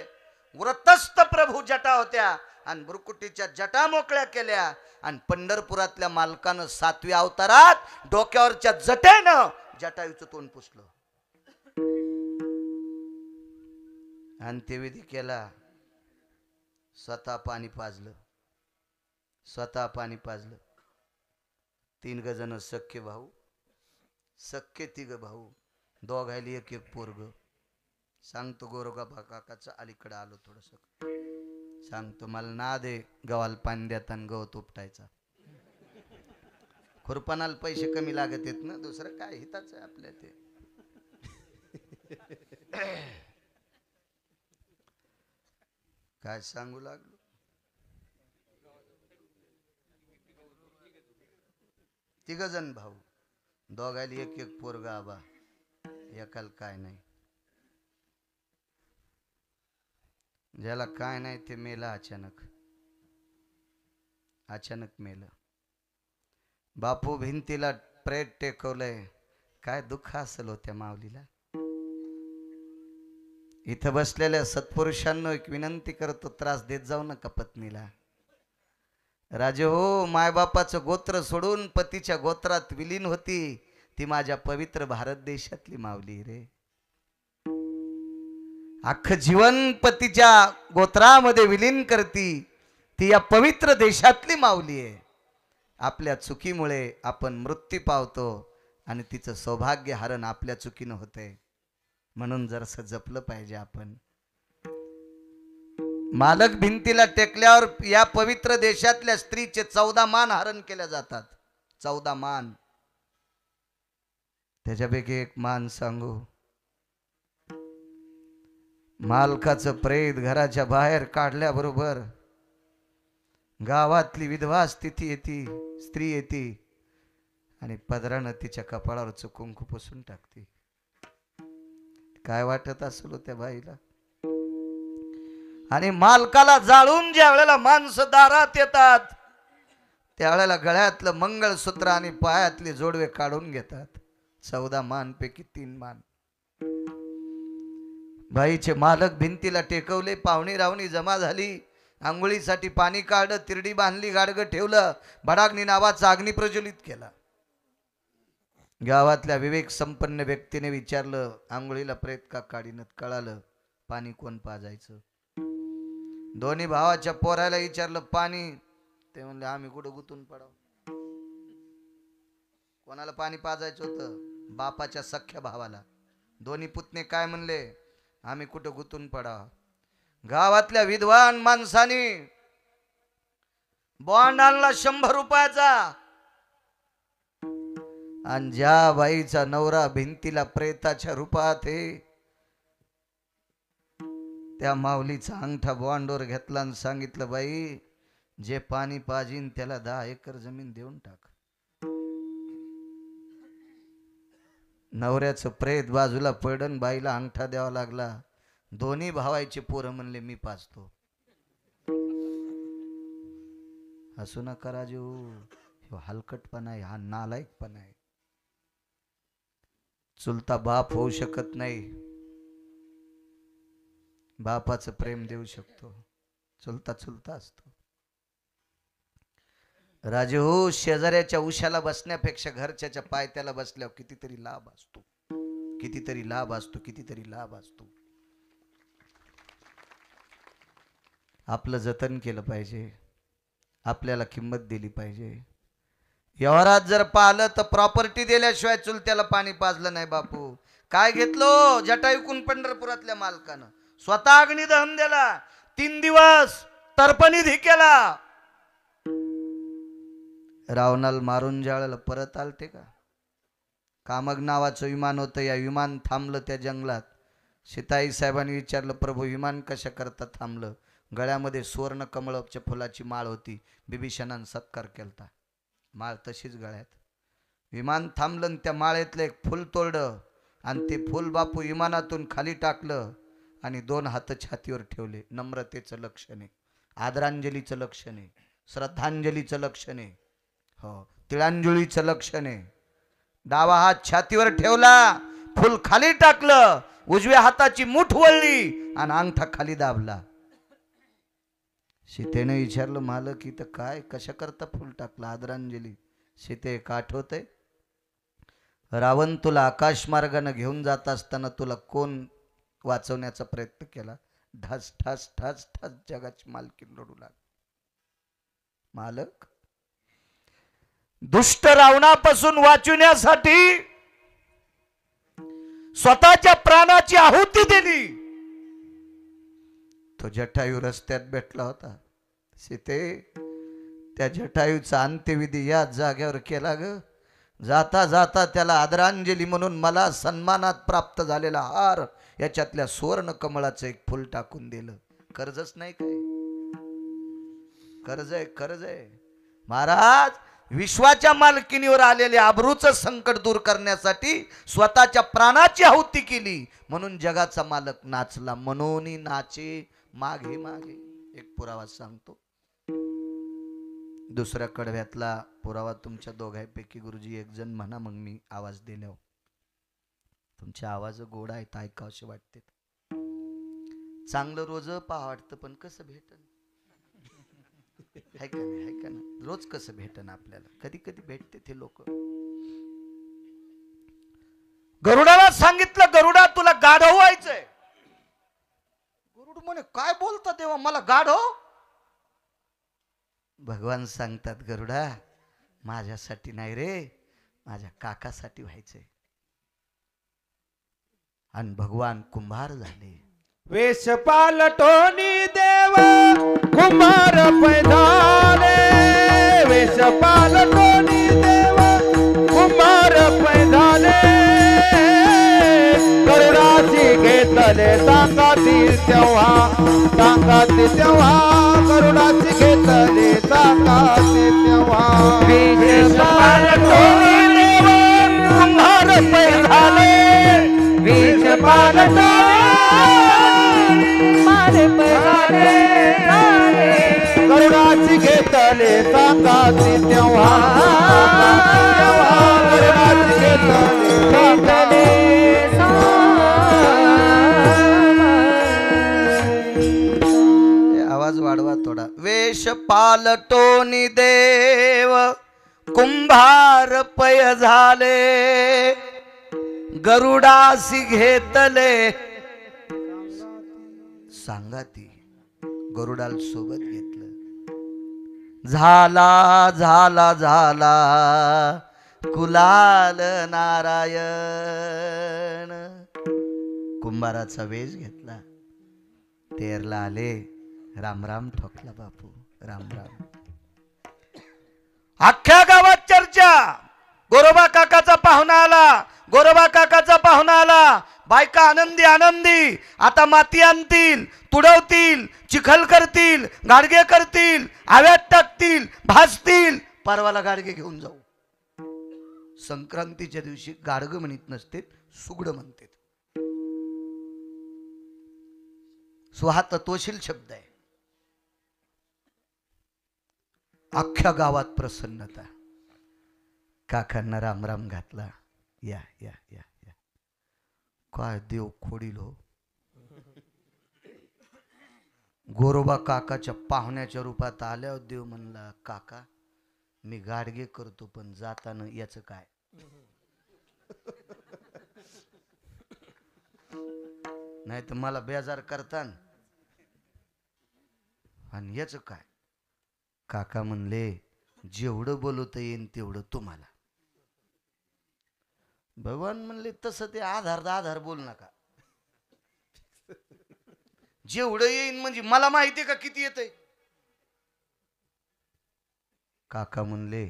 व्रतस्थ प्रभू जटा होत्या आणि भ्रुकुटीच्या जटा मोकळ्या केल्या. आणि पंढरपुरातल्या मालकानं 7व्या अवतारात डोक्यावरच्या जटेनं जटायूचं तोंड पुसलं. अंत्यविधी केला. स्वतः पाणी पाजलं, स्वतः पाणी पाजलं. 3 जण सख्खे भाऊ, सख्खे 3 भाऊ, दोघायला एक एक पोरग. सांगतो गोरोबा काकाचं अलीकडे आलो थोडस, सांगतो मला ना दे गव्हाला पाणी देता आणि गवत उपटायचा. खुरपणाला पैसे कमी लागत आहेत ना, दुसरं काय हिताच आहे आपल्या ते. काय सांगू लागलो. तिघ जण भाऊ, दोघायला एक एक पोरगा. आबा एकाल काय नाही. ज्याला काय नाही ते मेला अचानक, अचानक मेलं. बापू भिंतीला प्रेत टेकवलंय. काय दुःख असेल होत्या माऊलीला. इथं बसलेल्या सत्पुरुषांना एक विनंती करतो, त्रास देत जाऊ नका पत्नीला. राजे हो, मायबापाचं गोत्र सोडून पतीच्या गोत्रात विलीन होती ती माझ्या पवित्र भारत देशातली माऊली रे. अख्खं जीवन पतीच्या गोत्रामध्ये विलीन करती ती या पवित्र देशातली माऊली आहे. आपल्या चुकीमुळे आपण मृत्यू पावतो आणि तिचं सौभाग्य हरण आपल्या चुकीनं होते. म्हणून जरासं जपलं पाहिजे आपण. मालक भिंतीला टेकल्यावर या पवित्र देशातल्या स्त्रीचे 14 मान हरण केल्या जातात. 14 मान. त्याच्यापैकी एक मान सांगू. मालकाचं प्रेत घराच्या बाहेर काढल्याबरोबर गावातली विधवा स्थिती येते, स्त्री येते आणि पदरानं तिच्या कपाळावर कुंकू पुसून टाकते. काय वाटत असेल त्या बाईला. आणि मालकाला जाळून ज्या वेळेला माणसं दारात येतात त्यावेळेला गळ्यातलं मंगळसूत्र आणि पायातले जोडवे काढून घेतात. 14 मान पैकी 3 मान. बाईचे मालक भिंतीला टेकवले. पाहुणी रावणी जमा झाली. आंघोळीसाठी पाणी काढलं, तिरडी बांधली, गाडगं ठेवलं, भडाग्नी नावाचा अग्नी प्रज्वलित केला. गावातल्या विवेक संपन्न व्यक्तीने विचारलं, आंघोळीला प्रेत का काढीनत? कळालं. पाणी कोण पाजायचं? दोन्ही भावाच्या पोराला विचारलं पाणी. ते म्हणले आम्ही कुठं गुतून पडाव. कोणाला पाणी पाजायचं होतं? बापाच्या सख्या भावाला. दोन्ही पुतणे काय म्हणले? आम्ही कुठं गुतून पडाव. गावातल्या विद्वान माणसाने बॉन्ड आणला 100 रुपयाचा. आणि ज्या बाईचा नवरा भिंतीला प्रेताच्या रूपात आहे त्या माऊलीचा अंगठा बॉन्डवर घेतला आणि सांगितलं, बाई जे पाणी पाजीन त्याला 10 एकर जमीन देऊन टाक. नवऱ्याचं प्रेत बाजूला पडन, बाईला अंगठा द्यावा लागला. दोन्ही भावायचे पोरं म्हणले मी पाजतो. हसू नका राजू, ह्यो हलकटपणा आहे, हा नालायकपणा आहे. चुलता बाप होऊ शकत नाही, बापाचं प्रेम देऊ शकतो, चुलता चुलता असतो. राजू, शेजाऱ्याच्या उशाला बसण्यापेक्षा घरच्याच्या पायथ्याला बसल्यावर कितीतरी लाभ असतो, कितीतरी लाभ असतो, कितीतरी लाभ असतो. आपलं जतन केलं पाहिजे, आपल्याला किंमत दिली पाहिजे. व्यवहारात जर पाहिलं तर प्रॉपर्टी दिल्याशिवाय चुलत्याला पाणी पाजलं नाही. बापू काय घेतलो जटायुकून पंढरपुरातल्या मालकानं, स्वतः अग्नी दहन दिला, 3 दिवस तर्पणिधी केला. रावणाला मारून जाळलं, परत आलते का? कामग नावाचं विमान होतं, या विमान थांबलं त्या जंगलात. सीताई साहेबांनी विचारलं, प्रभू विमान कशा करता थांबलं? गळ्यामध्ये सुवर्ण कमळच्या फुलाची माळ होती, बिभीषणानं सत्कार केलता, माळ तशीच गळ्यात. विमान थांबलं आणि त्या माळेतलं एक फुल तोडलं आणि ते फुल बापू विमानातून खाली टाकलं आणि 2 हात छातीवर ठेवले. नम्रतेचं लक्षण आहे, आदरांजलीचं लक्षण आहे, श्रद्धांजलीचं लक्षण आहे, हो तिळांजलीचं लक्षण आहे. डावा हात छातीवर ठेवला, फुल खाली टाकलं, उजव्या हाताची मूठ वळली आणि अंगठा खाली दाबला. सीतेने विचारलं, मालक इथं काय कशा करता फुल टाकलं? आदरांजली. सीते का आठवतंय? रावण तुला आकाश मार्गाने घेऊन जात असताना तुला कोण वाचवण्याचा प्रयत्न केला? ढास ठास ठास ठास जगाची मालकीन रडू लाग. मालक दुष्ट रावणापासून वाचवण्यासाठी स्वतःच्या प्राणाची आहुती दिली. तो जटायू रस्त्यात भेटला होता. सीते, त्या जटायूचा अंत्यविधी या जागेवर केला ग. जाता जाता त्याला आदरांजली म्हणून मला सन्मानात प्राप्त झालेला हार याच्यातल्या सुवर्ण कमळाचं एक फुल टाकून दिलं. कर्जच नाही काय? कर्ज आहे, कर्ज आहे. महाराज विश्वाच्या मालकीनीवर आलेले आबरूचं संकट दूर करण्यासाठी स्वतःच्या प्राणाची आहुती केली, म्हणून जगाचा मालक नाचला. मनोनी नाचे मागे मागे. एक पुरावा सांगतो. दुसऱ्या कडव्यातला पुरावा तुमच्या दोघांपैकी गुरुजी एक जण म्हणा, मग मी आवाज दिल्यावर. तुमचे आवाज गोड आहेत, ऐकावसे वाटते. चांगलं रोज पहा वाटतं, पण कसं भेटन? है का नाही? है का नाही? रोज कसं भेटन आपल्याला? कधी कधी भेटते ते लोक. गरुडाला सांगितलं, गरुडा तुला गाढव व्हायचंय. गरुड म्हणे, काय बोलता तेव्हा मला गाढव? भगवान सांगतात, गरुडा माझ्यासाठी नाही रे, माझ्या काकासाठी व्हायचंय. आणि भगवान कुंभार झाले. वेश पालटोनी देव कुमार पैधाले. वेश पालटोनी देव कुमार पैधाले. गरुडाची घेतले सांगाती तेव्हा, सांगाती तेव्हा. गरुडाची घेतले सांगाती तेव्हा. वेश पालटोनी देव कुमार पैधाले. वेश पालटोनी गरुडाची घेतले सांगाती तेव्हा, गरुडाची घेतले आवाज वाढवा थोडा. वेश पालटोनी देव कुंभार पय झाले. गरुडासी घेतले सांगाती. गरुडाल सोबत घेतलं. झाला झाला झाला कुलाल नारायण. कुंभाराचा वेश घेतला, तेरला आले. राम राम ठोकला बापू, राम राम. अख्ख्या गावात चर्चा. गोरोबा काकाचा पाहुणा आला, गोरोबा काकाचा पाहुणा आला. बायका आनंदी आनंदी आता माती आणतील, तुडवतील, चिखल करतील, गाडगे करतील, आव्यात टाकतील, भाजतील. परवाला गाडगे घेऊन जाऊ. संक्रांतीच्या दिवशी गाडग म्हणत नसते, सुगड म्हणते. हा तत्वशील शब्द आहे. अख्ख्या गावात प्रसन्नता. काकांना राम राम घातला. या या या या. काय देव खोडील हो. गोरोबा काकाच्या पाहुण्याच्या रूपात आल्यावर देव म्हणला, काका मी गाडगे करतो पण जाताना याचं काय. नाही तर मला बेजार करतान आणि याच काय. काका म्हणले जेवढं बोलवता येईन तेवढं तुम्हाला. भगवान म्हणले तसं ते आधार बोल नका. जेवढं येईन म्हणजे मला माहिती का किती येतंय. काका म्हणले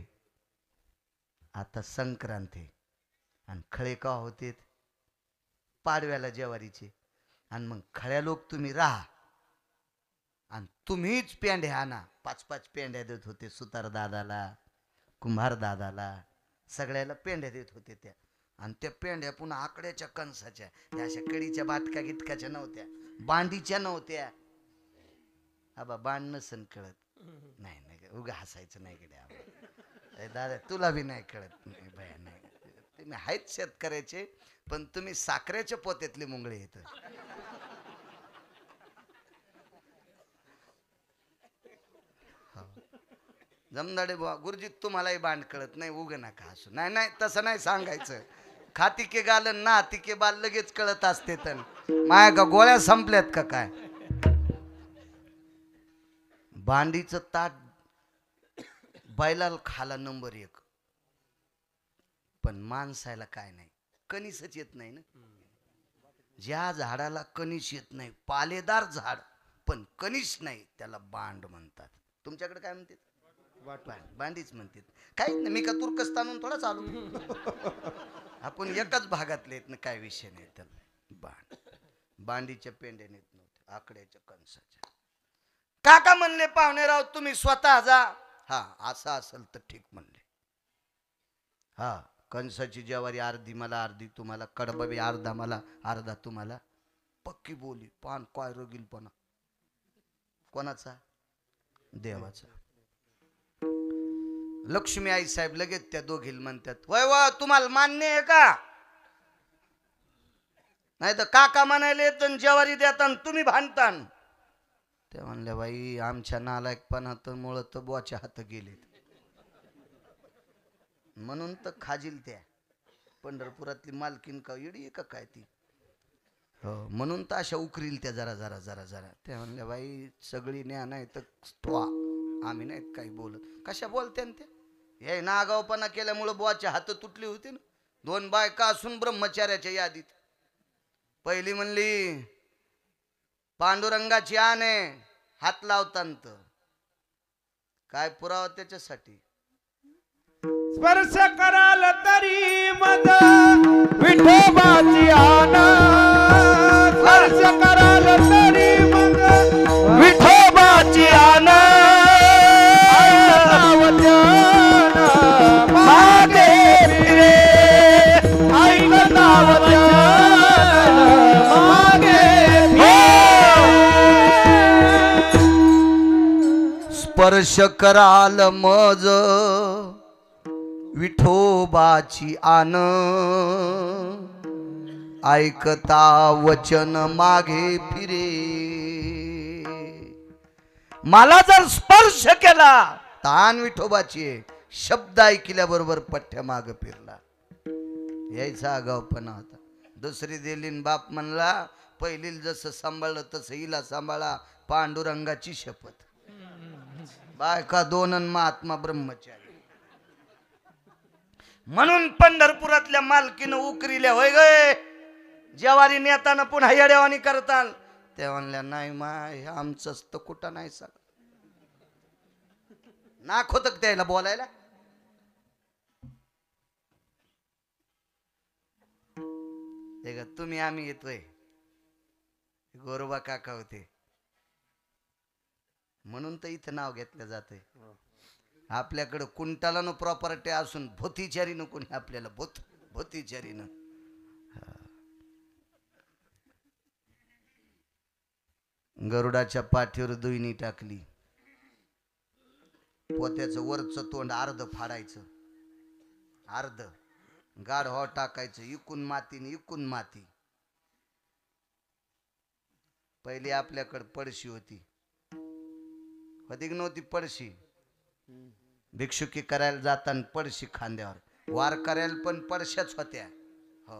आता संक्रांत आहे आणि खळे का होते पाडव्याला ज्वारीचे. आणि मग खळ्या लोक तुम्ही राहा आणि तुम्हीच पेंड्या आणा. 5-5 पेंड्या देत होते सुतार दादाला, कुंभार दादाला, सगळ्याला पेंड्या देत होते त्या. आणि त्या पेंड्या पुन्हा आकड्याच्या कणसाच्या, त्या अशा कडीच्या बाटका गिटकाच्या नव्हत्या, बांडीच्या नव्हत्या. आबा बांड नसन कळत. नाही नाही उगा हसायचं नाही गेले दादा, तुला बी नाही कळत. नाही बाया नाही, तुम्ही आहेत शेतकऱ्याचे पण तुम्ही साखरेच्या पोत्यातले मुंगळे येत. जमदाडे बुवा गुरुजी तुम्हालाही बांड कळत नाही, उग नका हसू. नाही नाही तसं नाही सांगायचं. खाती के गालन ना हाती के बाल लगेच कळत असते. तर माया का गोळ्या संपल्यात का काय. बांडीचं ताट बैलाला खाला नंबर 1, पण माणसाला काय नाही, कणीसच येत नाही ना. ज्या झाडाला कणीस येत नाही, पालेदार झाड पण कणीस नाही, त्याला बांड म्हणतात. तुमच्याकडे काय म्हणतात. बांडीच म्हणतात. काही नाही, मी का तुर्कस्तानहून थोडाच आलो. आपण एकाच भागातले आहेत ना, काय विषय नाही त्याला. बांडीच्या पेंड्या नेत नव्हते, आकड्याच्या कणसाच्या. काका म्हणले पाहुणेराव तुम्ही स्वतः जा. हा असं असेल तर ठीक म्हणले. हा कणसाची ज्वारी अर्धी मला अर्धी तुम्हाला, कडबा बी अर्धा मला अर्धा तुम्हाला. पक्की बोली. पान काय रगीलपणा कोणाचा. देवाचा. लक्ष्मी आई साहेब लगेच त्या दोघीला म्हणतात, वय व तुम्हाला मान्य आहे का. नाही तर काका म्हणाले तर ज्वारी देतान तुम्ही भांडतान. ते म्हणले बाई आमच्या नालायकपणात मुळे तर बुवाचे हात गेलेत. म्हणून तर खाजील त्या पंढरपुरातली मालकीन का येडी का काय ती. हो म्हणून तर अशा उकरील त्या जरा जरा जरा जरा. त्या म्हणल्या बाई सगळी न्या नाही तर आम्ही नाहीत काही बोलत. कशा बोलत्या त्या. हे नागावपणा केल्यामुळे बुवाचे हात तुटले होते ना. 2 बायका असून ब्रह्मचार्याच्या यादीत. पहिली म्हणली पांडुरंगाची आणे हात लावतांत. काय पुरावा त्याच्यासाठी. स्पर्श कराल तरी मद विठोबाची आना. स्पर्श कराल तरी मद विठोबाची आना. मागे फिरे ऐकता वचन मागे स्पर्श कराल मज विठोबाची आन. ऐकता वचन मागे फिरे. मला जर स्पर्श केला तान विठोबाची शब्द ऐकल्याबरोबर पठ्ठ्या माग फिरला. यायचा आगावपणा होता. दुसरी दिलीन बाप म्हणला पहिलील जसं सांभाळलं तसं हिला सांभाळा. पांडुरंगाची शपथ. बायका 2 महात्मा ब्रह्मचारी. म्हणून पंढरपुरातल्या मालकीनं उकरील्या होय गय ज्वारी नेताना पुन्हा येड्यावानी करताल. त्या म्हणल्या नाही माय आमचंच तर कुठं नाही सग. नाक होतं त्याला बोलायला. तुम्ही आम्ही येतोय. गोरोबा काका होते म्हणून तर इथं नाव घेतलं जातंय. आपल्याकडं कुंटालानं प्रॉपर्टी असून भोतीचारीनं कोणी आपल्याला भोतीचारीनं. गरुडाच्या पाठीवर दुईनी टाकली. पोत्याचं वरचं तोंड अर्ध फाडायचं, अर्ध गाढ हो टाकायचं. इकून मातीने इकून माती. पहिली आपल्याकडे पडशी होती नव्हती पडशी. भिक्षुकी करायला जाताना पडशी खांद्यावर, वार करायला पण पडशाच होत्या. हो,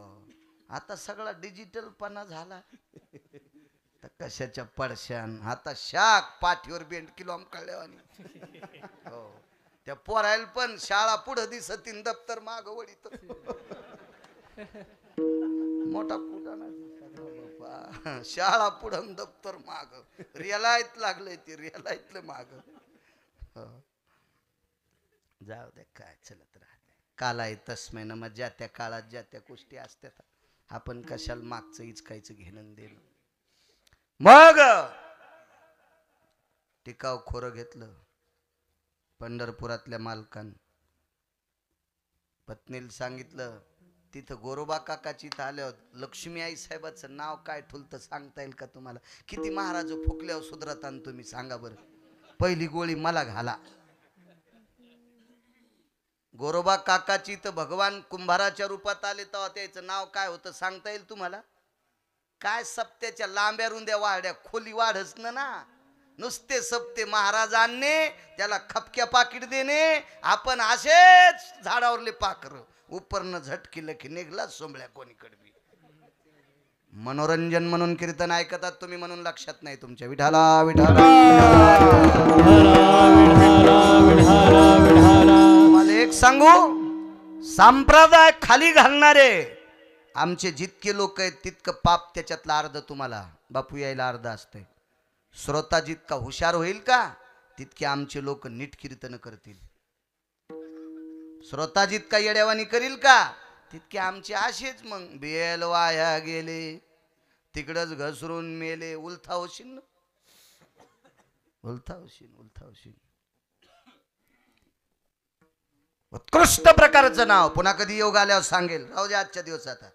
आता सगळा डिजिटलपणा झाला तर कशाच्या पडशान. आता शाक पाठीवर बेंड किलो कळल्यावानी. हो, त्या पोरायला पण शाळा पुढं दिसतीन, दप्तर माग वडीत. मोठा कुटाणा बापा, शाळा पुढं दप्तर माग. रिअलायत लागलंय ते, रिअलायतलं माग. जाऊ दे, काय चलत राहते. कालाय तस्मै नमः. ज्या त्या काळात ज्या त्या गोष्टी असतात. आपण कशाला मागचं इचकायचं घेणं देणं. मग टिकाव खोरं घेतलं पंढरपुरातल्या मालकान. पत्नीला सांगितलं, तिथं गोरोबा काकाची इथं आल्यावर लक्ष्मी आई साहेबाचं नाव काय ठुलतं सांगता येईल का तुम्हाला? किती महाराज फुकल्यावर सुधरता तुम्ही सांगा बरं. पहिली गोळी मला घाला. गोरोबा काकाची इथं भगवान कुंभाराच्या रूपात आले तेव्हा त्याचं नाव काय होतं सांगता येईल तुम्हाला? काय सप्त्याच्या लांब्या रुंद्या वाढ्या, खोली वाढच ना. नुसते सप्ते महाराजांनी त्याला खपक्या पाकिट देणे. आपण असेच झाडावरले पाखर उपरनं झटकिलं की निघला सोंबळ्या कोणीकडे. मनोरंजन म्हणून कीर्तन ऐकतात तुम्ही म्हणून लक्षात नाही तुमच्या. विठाला विठाला. तुम्हाला एक सांगू, संप्रदाय खाली घालणारे आमचे जितके लोक आहेत तितकं पाप त्याच्यातला अर्ध तुम्हाला बापू यायला अर्ध असतंय. श्रोता जितका हुशार होईल का तितके आमचे लोक नीट कीर्तन करतील. श्रोता जितका येड्यावानी करील का तितके आमचे असेच मग बेल वाया गेले, तिकडच घसरून मेले. उलथा होशील ना, उलथा होशील, उलथा होशील. उत्कृष्ट प्रकारचं नाव पुन्हा कधी योग आल्यावर सांगेल. राहू दे आजच्या दिवस आता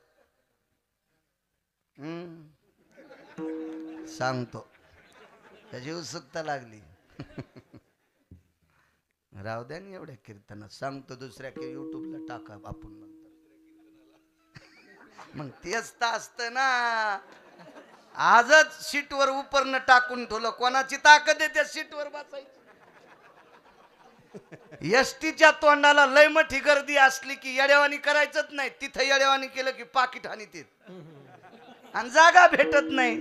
सांगतो. त्याची उत्सुकता लागली. राहू द्या ना एवढ्या कीर्तनात सांगतो. दुसऱ्या की युट्यूबला टाका आपण नंतर. मग तेच तर असतं ना. आजच सीटवर उपरनं टाकून ठेवलं. कोणाची ताकद आहे त्या सीटवर बसायची? एसटीच्या तोंडाला लय मोठी गर्दी असली की येडेवानी करायचंच नाही. तिथं येडेवानी केलं की पाकिट हानी ते आणि जागा भेटत नाही.